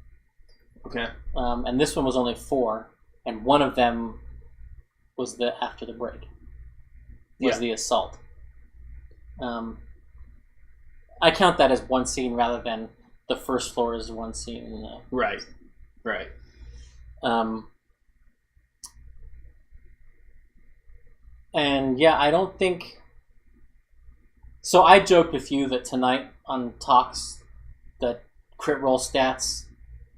[SPEAKER 1] Okay.
[SPEAKER 2] And this one was only 4, and one of them was the after the break. Was the assault. I count that as one scene rather than the first floor is one scene.
[SPEAKER 1] Right. Right.
[SPEAKER 2] And yeah, I don't think. So I joked with you that tonight on Talks, that Crit Roll Stats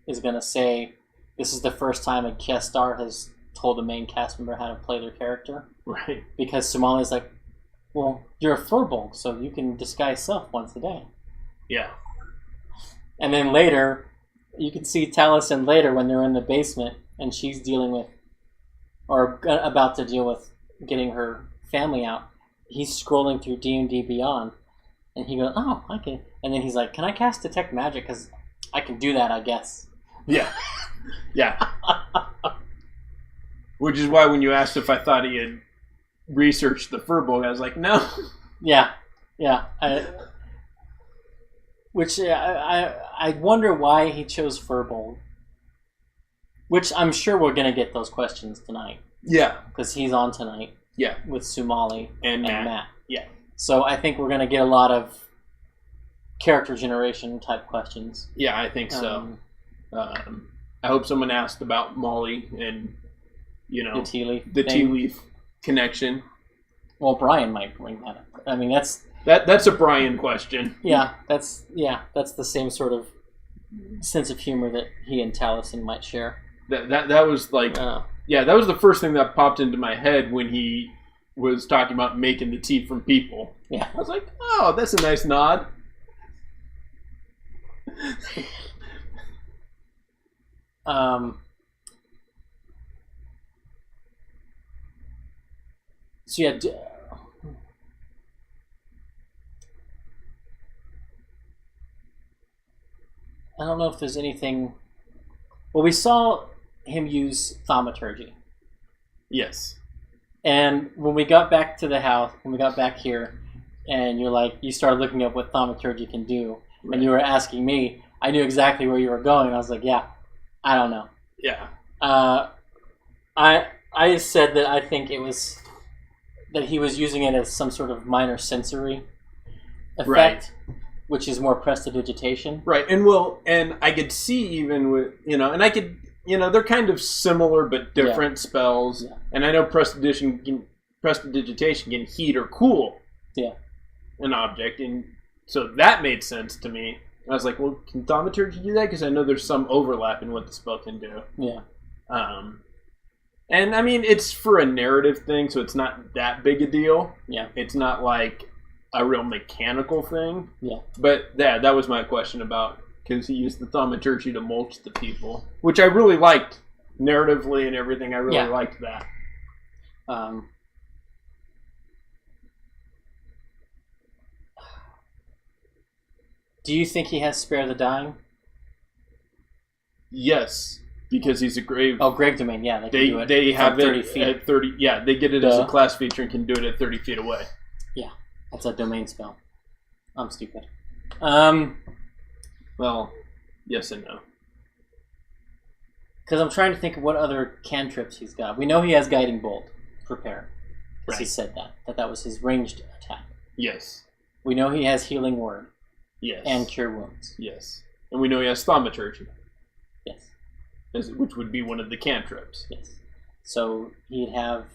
[SPEAKER 2] is going to say this is the first time a guest star has told a main cast member how to play their character.
[SPEAKER 1] Right.
[SPEAKER 2] Because Somali's like, well, you're a furball, so you can disguise self once a day.
[SPEAKER 1] Yeah.
[SPEAKER 2] And then later, you can see Taliesin later when they're in the basement and she's dealing with, or about to deal with getting her family out. He's scrolling through D&D Beyond, and he goes, oh, I can. And then he's like, can I cast Detect Magic? Because I can do that, I guess.
[SPEAKER 1] Yeah. Yeah. Which is why when you asked if I thought he had researched the Furbolg, I was like, no.
[SPEAKER 2] Yeah. I wonder why he chose Furbolg. Which I'm sure we're going to get those questions tonight.
[SPEAKER 1] Yeah.
[SPEAKER 2] Because he's on tonight.
[SPEAKER 1] Yeah.
[SPEAKER 2] With Sumali and Matt.
[SPEAKER 1] Yeah.
[SPEAKER 2] So I think we're going to get a lot of character generation type questions.
[SPEAKER 1] Yeah, I think so. I hope someone asked about Molly and, the tea leaf connection.
[SPEAKER 2] Well, Brian might bring that up. I mean, that's
[SPEAKER 1] a Brian question.
[SPEAKER 2] Yeah, that's the same sort of sense of humor that he and Taliesin might share.
[SPEAKER 1] That was like, that was the first thing that popped into my head when he was talking about making the tea from people.
[SPEAKER 2] Yeah,
[SPEAKER 1] I was like, oh, that's a nice nod.
[SPEAKER 2] So yeah, I don't know if there's anything. Well, we saw him use thaumaturgy.
[SPEAKER 1] Yes.
[SPEAKER 2] And when we got back to the house, when we got back here, and you started looking up what thaumaturgy can do, right. And you were asking me, I knew exactly where you were going. I was like, yeah, I don't know.
[SPEAKER 1] Yeah.
[SPEAKER 2] I said that I think it was that he was using it as some sort of minor sensory effect, right. Which is more prestidigitation.
[SPEAKER 1] Right, and I could see even with, and I could, they're kind of similar but different spells. Yeah. And I know prestidigitation can heat or cool an object, and so that made sense to me. I was like, well, can thaumaturgy do that? Because I know there's some overlap in what the spell can do.
[SPEAKER 2] Yeah.
[SPEAKER 1] And I mean, it's for a narrative thing, so it's not that big a deal.
[SPEAKER 2] Yeah.
[SPEAKER 1] It's not like a real mechanical thing.
[SPEAKER 2] Yeah. But
[SPEAKER 1] that was my question about, because he used the thaumaturgy to mulch the people, which I really liked narratively and everything. I really liked that.
[SPEAKER 2] Do you think he has Spare the Dying?
[SPEAKER 1] Yes, because he's a grave.
[SPEAKER 2] Oh, grave domain. Yeah, they can do it.
[SPEAKER 1] They have
[SPEAKER 2] 30
[SPEAKER 1] it
[SPEAKER 2] feet.
[SPEAKER 1] at 30. Yeah, they get it as a class feature and can do it at 30 feet away.
[SPEAKER 2] Yeah, that's a domain spell. I'm stupid.
[SPEAKER 1] Well, yes and no.
[SPEAKER 2] Because I'm trying to think of what other cantrips he's got. We know he has Guiding Bolt. Prepare. Because he said that was his ranged attack.
[SPEAKER 1] Yes.
[SPEAKER 2] We know he has Healing Word.
[SPEAKER 1] Yes.
[SPEAKER 2] And Cure Wounds.
[SPEAKER 1] Yes. And we know he has Thaumaturgy.
[SPEAKER 2] Yes.
[SPEAKER 1] Which would be one of the cantrips.
[SPEAKER 2] Yes. So he'd have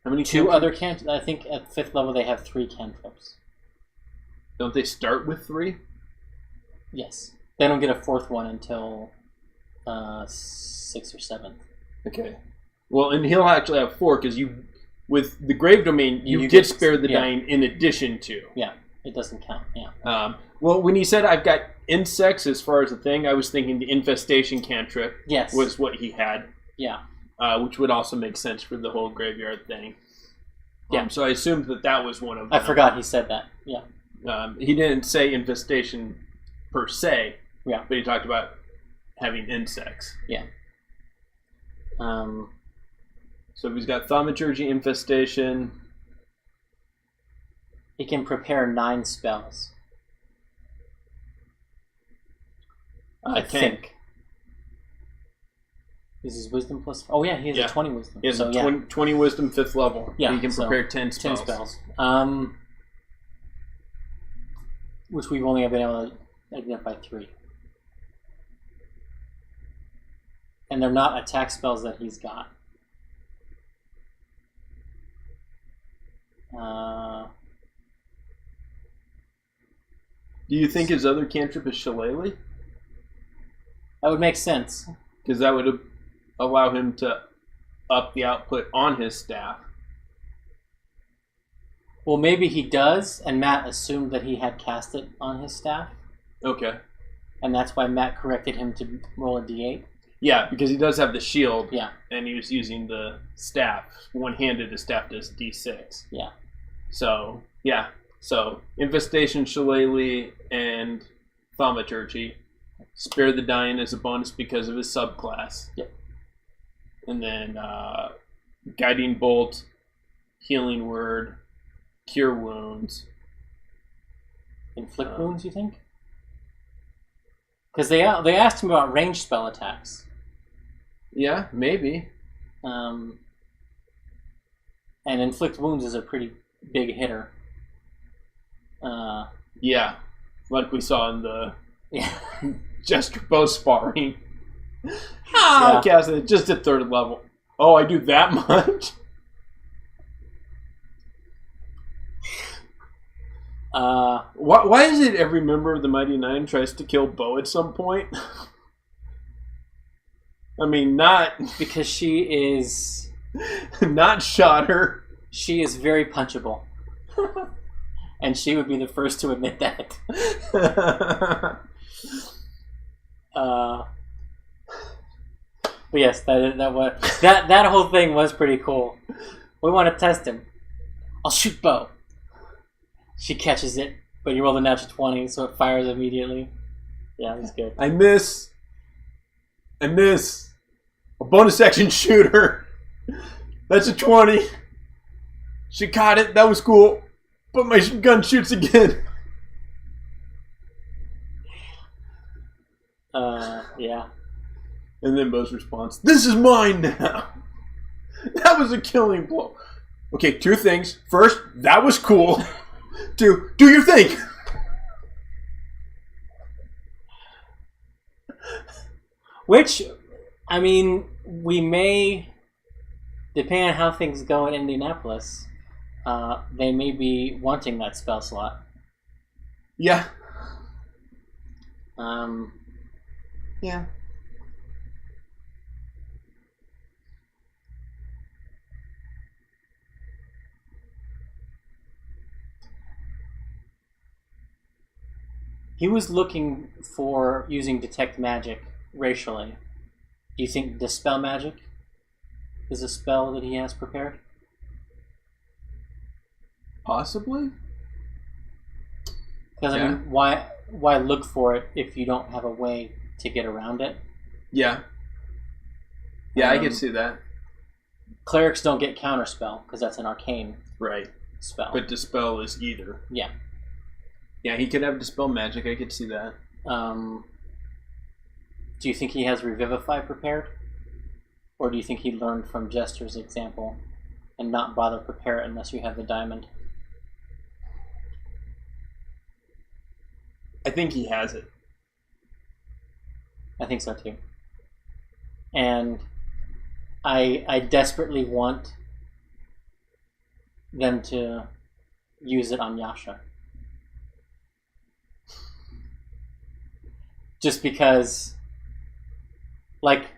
[SPEAKER 1] how many?
[SPEAKER 2] Two other cantrips. I think at 5th level they have 3 cantrips.
[SPEAKER 1] Don't they start with 3?
[SPEAKER 2] Yes. They don't get a 4th one until 6th or 7th.
[SPEAKER 1] Okay. Well, and he'll actually have 4 because with the Grave Domain, you get Spare the Dying in addition to.
[SPEAKER 2] Yeah, it doesn't count. Yeah.
[SPEAKER 1] Well, when he said I've got insects as far as a thing, I was thinking the Infestation cantrip was what he had.
[SPEAKER 2] Yeah.
[SPEAKER 1] Which would also make sense for the whole graveyard thing.
[SPEAKER 2] Yeah.
[SPEAKER 1] So I assumed that was one of them.
[SPEAKER 2] I forgot he said that. Yeah.
[SPEAKER 1] He didn't say Infestation per se.
[SPEAKER 2] Yeah.
[SPEAKER 1] But he talked about having insects.
[SPEAKER 2] Yeah.
[SPEAKER 1] So if he's got Thaumaturgy, Infestation.
[SPEAKER 2] He can prepare 9 spells. I think. Is his wisdom plus? Oh yeah, he has a 20 wisdom.
[SPEAKER 1] He has a 20 wisdom 5th level.
[SPEAKER 2] Yeah,
[SPEAKER 1] he can prepare 10 spells.
[SPEAKER 2] 10 spells. Which we've only been able to identify 3. And they're not attack spells that he's got.
[SPEAKER 1] Do you think his other cantrip is Shillelagh?
[SPEAKER 2] That would make sense.
[SPEAKER 1] Because that would allow him to up the output on his staff.
[SPEAKER 2] Well, maybe he does, and Matt assumed that he had cast it on his staff.
[SPEAKER 1] Okay.
[SPEAKER 2] And that's why Matt corrected him to roll a d8.
[SPEAKER 1] Yeah, because he does have the shield.
[SPEAKER 2] Yeah.
[SPEAKER 1] And he was using the staff. One-handed, his staff does d6.
[SPEAKER 2] Yeah.
[SPEAKER 1] So, yeah. So, Infestation, Shillelagh, and Thaumaturgy. Spare the Dying as a bonus because of his subclass.
[SPEAKER 2] Yep.
[SPEAKER 1] And then Guiding Bolt, Healing Word, Cure Wounds.
[SPEAKER 2] Inflict wounds, you think? Because they asked him about ranged spell attacks.
[SPEAKER 1] Yeah, maybe.
[SPEAKER 2] And inflict wounds is a pretty big hitter.
[SPEAKER 1] Yeah, like we saw in the Jester Bow sparring. I cast it just at 3rd level. Oh, I do that much? Why is it every member of the Mighty Nine tries to kill Bo at some point? I mean, not...
[SPEAKER 2] Because she is...
[SPEAKER 1] not shot her.
[SPEAKER 2] She is very punchable. And she would be the first to admit that. But yes, that whole thing was pretty cool. We want to test him. I'll shoot Bo. She catches it, but you roll the natural 20, so it fires immediately. Yeah, that's good.
[SPEAKER 1] I miss. A bonus action shooter. That's a 20. She caught it. That was cool. But my gun shoots again.
[SPEAKER 2] Yeah.
[SPEAKER 1] And then Bo's response, "This is mine now." That was a killing blow. Okay, 2 things. First, that was cool. 2, do your thing.
[SPEAKER 2] Which, I mean, we may, depending on how things go in Indianapolis, they may be wanting that spell slot.
[SPEAKER 1] Yeah.
[SPEAKER 2] Yeah. He was looking for using Detect Magic racially. Do you think Dispel Magic is a spell that he has prepared?
[SPEAKER 1] Possibly.
[SPEAKER 2] Because I mean, why look for it if you don't have a way to get around it?
[SPEAKER 1] Yeah. Yeah, I can see that.
[SPEAKER 2] Clerics don't get counterspell because that's an arcane
[SPEAKER 1] Right.
[SPEAKER 2] spell.
[SPEAKER 1] But dispel is either.
[SPEAKER 2] Yeah.
[SPEAKER 1] Yeah, he could have dispel magic. I could see that.
[SPEAKER 2] Do you think he has Revivify prepared? Or do you think he learned from Jester's example and not bother prepare it unless you have the diamond?
[SPEAKER 1] I think he has it.
[SPEAKER 2] I think so too. And I desperately want them to use it on Yasha. Just because, like,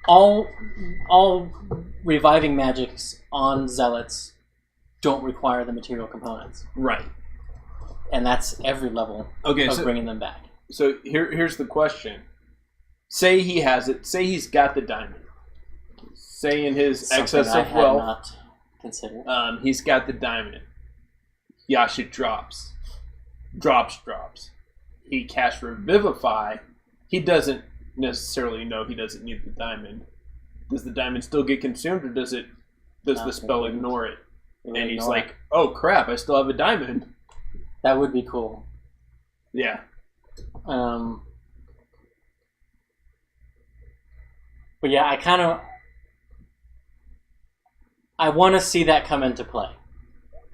[SPEAKER 2] all reviving magics on zealots don't require the material components.
[SPEAKER 1] Right.
[SPEAKER 2] And that's every level of bringing them back.
[SPEAKER 1] So here's the question. Say he has it. Say he's got the diamond. Say in his excess of wealth,
[SPEAKER 2] not considered.
[SPEAKER 1] He's got the diamond. Yasha drops. He casts Revivify. He doesn't necessarily know he doesn't need the diamond. Does the diamond still get consumed, or does the spell ignore it? And he's like, "Oh crap! I still have a diamond."
[SPEAKER 2] That would be cool.
[SPEAKER 1] Yeah.
[SPEAKER 2] But yeah, I want to see that come into play.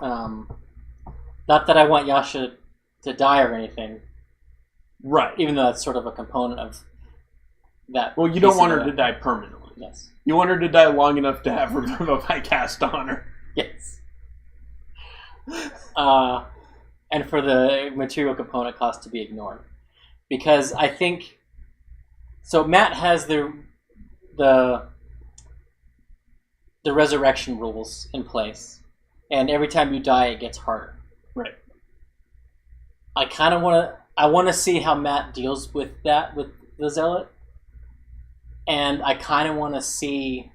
[SPEAKER 2] Not that I want Yasha to die or anything.
[SPEAKER 1] Right.
[SPEAKER 2] Even though that's sort of a component of that.
[SPEAKER 1] Well, you don't want her to die permanently.
[SPEAKER 2] Yes.
[SPEAKER 1] You want her to die long enough to have Revivify cast on her.
[SPEAKER 2] Yes. And for the material component cost to be ignored. Because I think... So Matt has the resurrection rules in place. And every time you die, it gets harder.
[SPEAKER 1] Right.
[SPEAKER 2] I want to see how Matt deals with that with the Zealot. And I kind of want to see,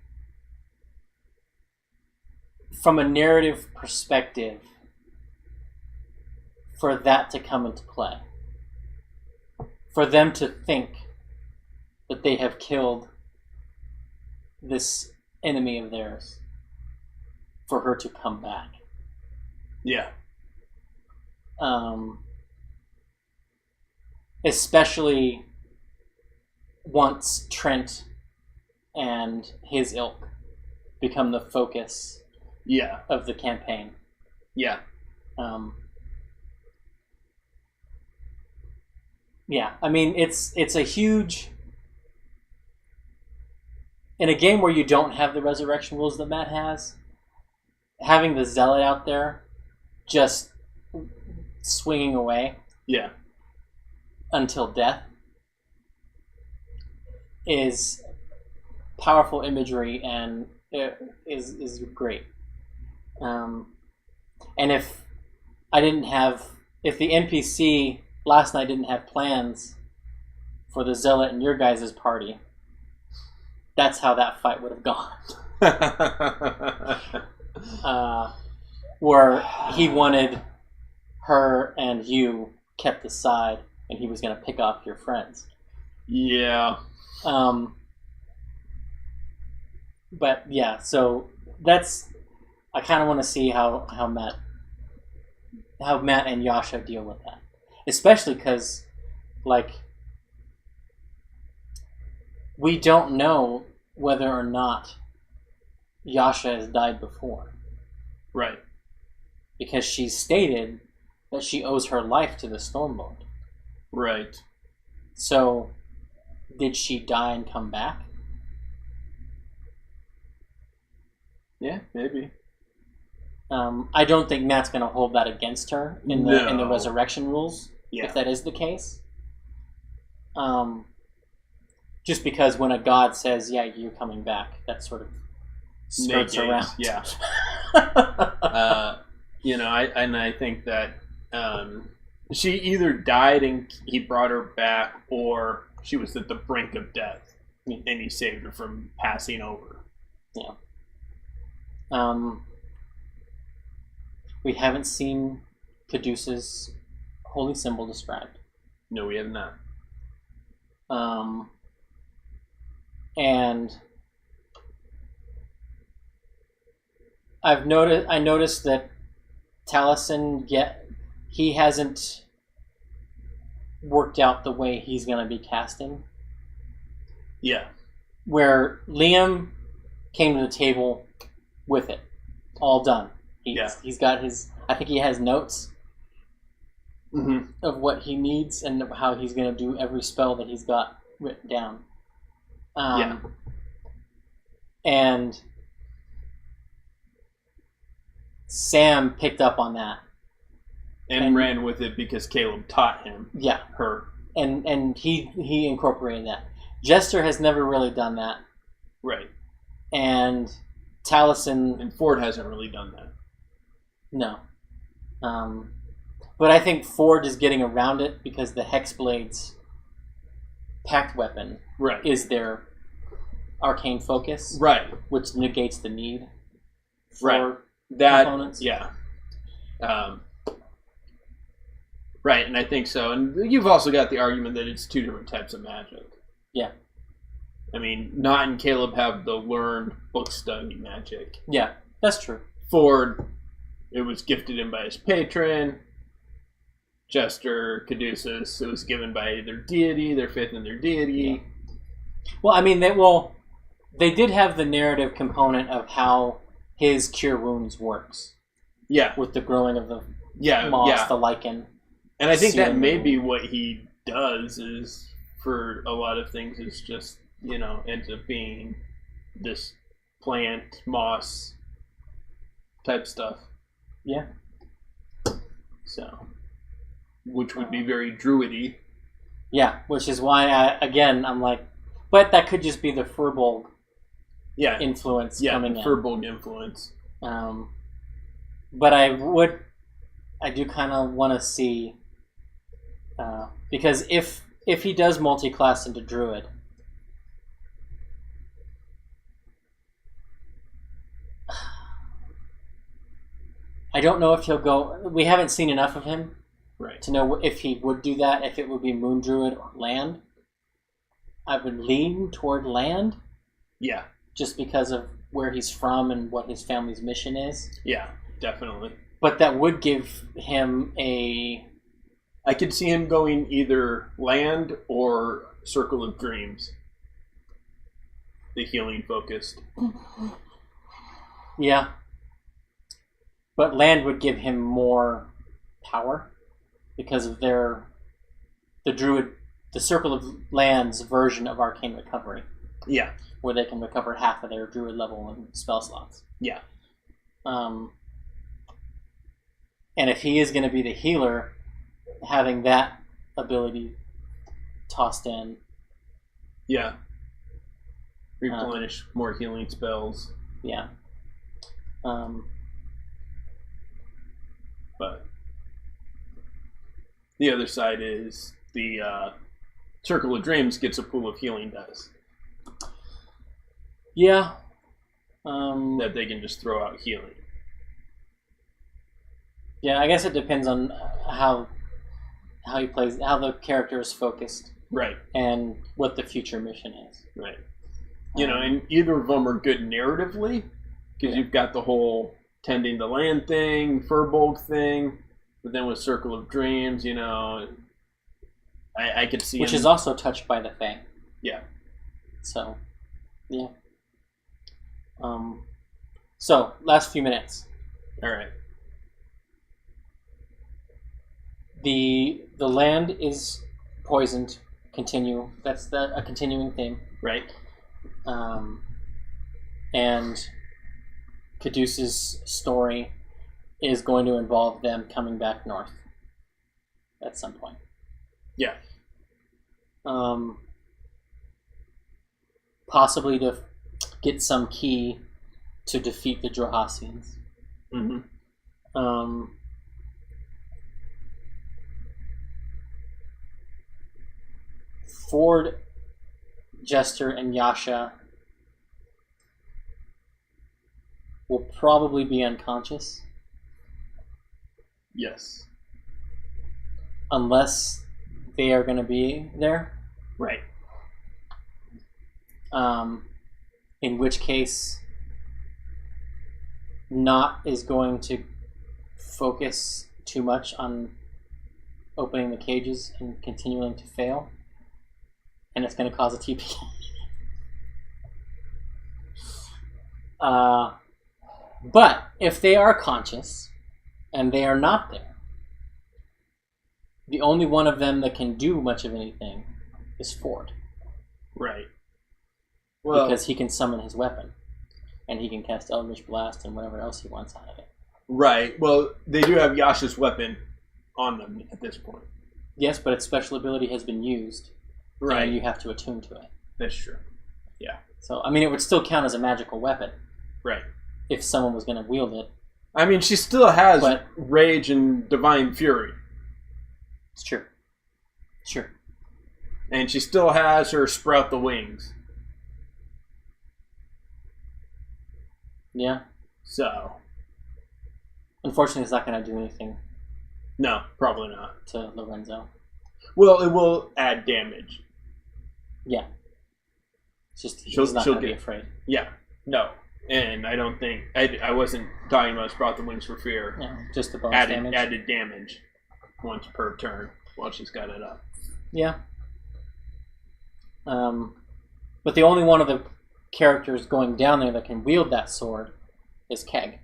[SPEAKER 2] from a narrative perspective, for that to come into play. For them to think that they have killed this enemy of theirs. For her to come back.
[SPEAKER 1] Yeah.
[SPEAKER 2] Especially once Trent and his ilk become the focus of the campaign.
[SPEAKER 1] Yeah.
[SPEAKER 2] Yeah, I mean, it's a huge... In a game where you don't have the resurrection rules that Matt has, having the Zealot out there just swinging away until death is powerful imagery and is great. And if the NPC last night didn't have plans for the Zealot and your guys' party, that's how that fight would have gone. Where he wanted her and you kept aside, and he was going to pick off your friends.
[SPEAKER 1] Yeah.
[SPEAKER 2] But yeah, so that's... I kind of want to see how Matt and Yasha deal with that, especially because, like, we don't know whether or not Yasha has died before.
[SPEAKER 1] Right.
[SPEAKER 2] Because she stated that she owes her life to the Stormlord.
[SPEAKER 1] Right.
[SPEAKER 2] So, did she die and come back?
[SPEAKER 1] Yeah, maybe.
[SPEAKER 2] I don't think Matt's going to hold that against her in the resurrection rules, if that is the case. Just because when a god says, "Yeah, you're coming back," that sort of skirts around.
[SPEAKER 1] Yeah. I think that she either died and he brought her back, or she was at the brink of death and he saved her from passing over.
[SPEAKER 2] Yeah. We haven't seen Caduceus' holy symbol described.
[SPEAKER 1] No, we have not.
[SPEAKER 2] And I noticed that Taliesin he hasn't worked out the way he's going to be casting.
[SPEAKER 1] Yeah.
[SPEAKER 2] Where Liam came to the table with it, all done. He's got his. I think he has notes of what he needs and how he's going to do every spell that he's got written down. And Sam picked up on that
[SPEAKER 1] and ran with it because Caleb taught him.
[SPEAKER 2] Yeah,
[SPEAKER 1] her,
[SPEAKER 2] and he incorporated that. Jester has never really done that,
[SPEAKER 1] right?
[SPEAKER 2] And Taliesin
[SPEAKER 1] and Ford hasn't really done that.
[SPEAKER 2] No, but I think Ford is getting around it because the Hexblade's pact weapon is their arcane focus,
[SPEAKER 1] right? Which
[SPEAKER 2] negates the need for components.
[SPEAKER 1] Yeah. Right, and I think so. And you've also got the argument that it's two different types of magic.
[SPEAKER 2] Yeah.
[SPEAKER 1] I mean, Not and Caleb have the learned book study magic.
[SPEAKER 2] Yeah, that's true.
[SPEAKER 1] Ford, it was gifted him by his patron. Jester, Caduceus, it was given by their deity, their faith in their deity.
[SPEAKER 2] Yeah. Well, I mean, they did have the narrative component of how his cure wounds works.
[SPEAKER 1] Yeah.
[SPEAKER 2] With the growing of the moss, the lichen.
[SPEAKER 1] And I think that may be what he does is, for a lot of things, is just, ends up being this plant, moss type stuff.
[SPEAKER 2] Yeah.
[SPEAKER 1] So, which would be very druidy.
[SPEAKER 2] Yeah, which is why, I'm like, but that could just be the Furbolg influence coming in.
[SPEAKER 1] Furbolg influence.
[SPEAKER 2] But I do kind of want to see, because if he does multi-class into Druid, I don't know if he'll go. We haven't seen enough of him to know if he would do that, if it would be Moon Druid or Land. I would lean toward Land. Yeah. Just because of where he's from and what his family's mission is.
[SPEAKER 1] Yeah, definitely.
[SPEAKER 2] But that would give him a...
[SPEAKER 1] I could see him going either Land or Circle of Dreams. The healing focused.
[SPEAKER 2] Yeah. But Land would give him more power because of the Druid, the Circle of Land's version of Arcane Recovery.
[SPEAKER 1] Yeah.
[SPEAKER 2] Where they can recover half of their Druid level and spell slots.
[SPEAKER 1] Yeah.
[SPEAKER 2] And if he is going to be the healer, having that ability tossed in.
[SPEAKER 1] Yeah. Replenish more healing spells.
[SPEAKER 2] Yeah.
[SPEAKER 1] But the other side is the Circle of Dreams gets a pool of healing dice.
[SPEAKER 2] Yeah.
[SPEAKER 1] That they can just throw out healing.
[SPEAKER 2] Yeah, I guess it depends on how he plays, how the character is focused.
[SPEAKER 1] Right.
[SPEAKER 2] And what the future mission is.
[SPEAKER 1] Right. And either of them are good narratively, because you've got the whole tending the land thing, Furbolg thing, but then with Circle of Dreams, I could see
[SPEAKER 2] which is also touched by the Fae.
[SPEAKER 1] Yeah.
[SPEAKER 2] So, yeah. So, last few minutes.
[SPEAKER 1] All right.
[SPEAKER 2] The land is poisoned. Continue. That's a continuing theme.
[SPEAKER 1] Right.
[SPEAKER 2] And Caduceus' story is going to involve them coming back north at some point.
[SPEAKER 1] Yeah.
[SPEAKER 2] Possibly to get some key to defeat the Drohassians.
[SPEAKER 1] Mm-hmm.
[SPEAKER 2] Ford, Jester, and Yasha will probably be unconscious.
[SPEAKER 1] Yes.
[SPEAKER 2] Unless they are going to be there.
[SPEAKER 1] Right.
[SPEAKER 2] In which case, Not is going to focus too much on opening the cages and continuing to fail, and it's going to cause a TP. But if they are conscious and they are not there, the only one of them that can do much of anything is Ford.
[SPEAKER 1] Right. Well,
[SPEAKER 2] because he can summon his weapon, and he can cast Eldritch Blast and whatever else he wants out of it.
[SPEAKER 1] Right. Well, they do have Yasha's weapon on them at this point.
[SPEAKER 2] Yes, but its special ability has been used.
[SPEAKER 1] Right.
[SPEAKER 2] And you have to attune to it.
[SPEAKER 1] That's true. Yeah.
[SPEAKER 2] So, I mean, it would still count as a magical weapon.
[SPEAKER 1] Right.
[SPEAKER 2] If someone was going to wield it.
[SPEAKER 1] I mean, she still has Rage and Divine Fury.
[SPEAKER 2] It's true. Sure.
[SPEAKER 1] And she still has her Sprout the Wings.
[SPEAKER 2] Yeah.
[SPEAKER 1] So.
[SPEAKER 2] Unfortunately, it's not going to do anything.
[SPEAKER 1] No, probably not.
[SPEAKER 2] To Lorenzo.
[SPEAKER 1] Well, it will add damage.
[SPEAKER 2] Yeah. It's just, he's not going to be afraid.
[SPEAKER 1] Yeah. No. And I don't think... I wasn't talking about Sprout the Wings for Fear.
[SPEAKER 2] No, just the bonus damage.
[SPEAKER 1] Added damage once per turn while she's got it up.
[SPEAKER 2] Yeah. But the only one of the characters going down there that can wield that sword is Keg.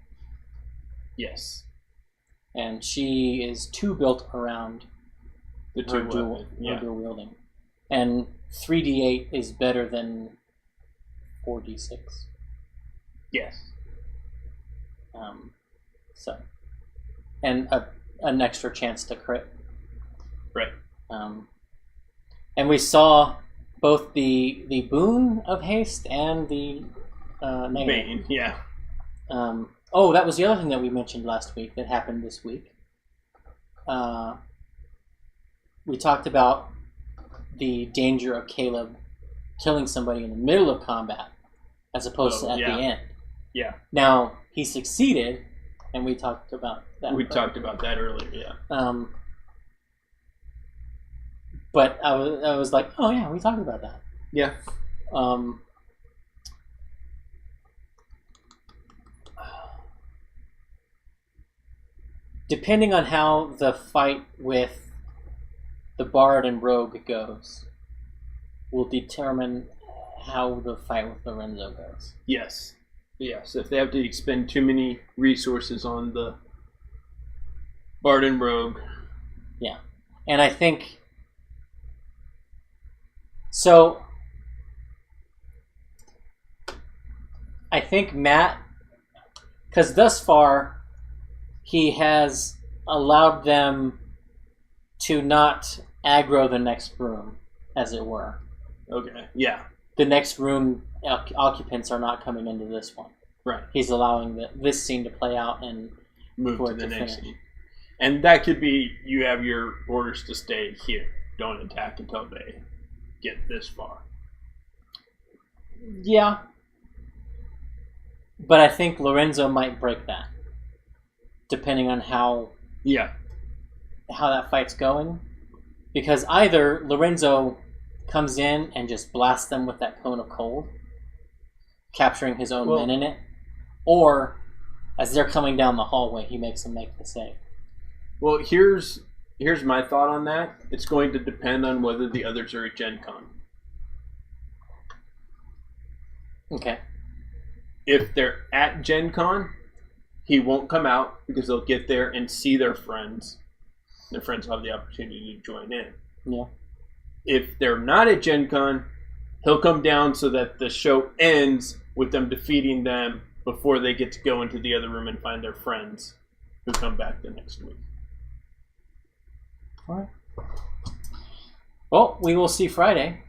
[SPEAKER 1] Yes.
[SPEAKER 2] And she is too built around
[SPEAKER 1] the dual
[SPEAKER 2] wielding. And 3d8 is better than 4d6.
[SPEAKER 1] Yes.
[SPEAKER 2] So, and an extra chance to crit.
[SPEAKER 1] Right.
[SPEAKER 2] And we saw both the boon of haste and the negative.
[SPEAKER 1] Bane, yeah.
[SPEAKER 2] Oh, that was the other thing that we mentioned last week that happened this week. We talked about the danger of Caleb killing somebody in the middle of combat as opposed to at the end.
[SPEAKER 1] Yeah.
[SPEAKER 2] Now, he succeeded, and we talked about that.
[SPEAKER 1] We talked about that earlier, yeah.
[SPEAKER 2] But I was like, oh yeah, we talked about that.
[SPEAKER 1] Yeah.
[SPEAKER 2] Depending on how the fight with the Bard and Rogue goes, will determine how the fight with Lorenzo goes.
[SPEAKER 1] Yes. Yes. If they have to expend too many resources on the Bard and Rogue.
[SPEAKER 2] Yeah. And I think... So... I think Matt... Because thus far, he has allowed them to not aggro the next room, as it were.
[SPEAKER 1] Okay, yeah.
[SPEAKER 2] The next room occupants are not coming into this one.
[SPEAKER 1] Right.
[SPEAKER 2] He's allowing this scene to play out and
[SPEAKER 1] move to the next scene. And that could be, you have your orders to stay here. Don't attack until they get this far.
[SPEAKER 2] Yeah. But I think Lorenzo might break that. Depending on how that fight's going. Because either Lorenzo comes in and just blasts them with that cone of cold, capturing his own men in it, or as they're coming down the hallway, he makes them make the save.
[SPEAKER 1] Well, here's my thought on that. It's going to depend on whether the others are at Gen Con.
[SPEAKER 2] Okay.
[SPEAKER 1] If they're at Gen Con, he won't come out because they'll get there and see their friends. Their friends will have the opportunity to join in.
[SPEAKER 2] Yeah.
[SPEAKER 1] If they're not at Gen Con, he'll come down so that the show ends with them defeating them before they get to go into the other room and find their friends who come back the next week.
[SPEAKER 2] All right. Well, we will see Friday.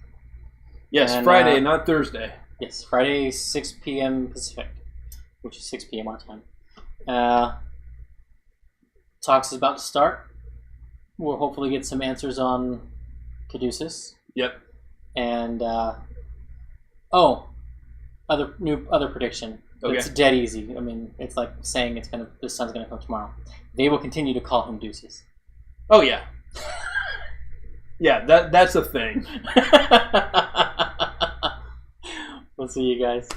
[SPEAKER 1] Yes, and, Friday, not Thursday.
[SPEAKER 2] Yes, Friday, 6 p.m. Pacific, which is 6 p.m. our time. Talks is about to start. We'll hopefully get some answers on Caduceus.
[SPEAKER 1] Yep.
[SPEAKER 2] And other prediction.
[SPEAKER 1] Okay.
[SPEAKER 2] It's dead easy. I mean, it's like saying the sun's gonna come tomorrow. They will continue to call him Deuces.
[SPEAKER 1] Oh yeah. Yeah, that's a thing.
[SPEAKER 2] We'll see you guys.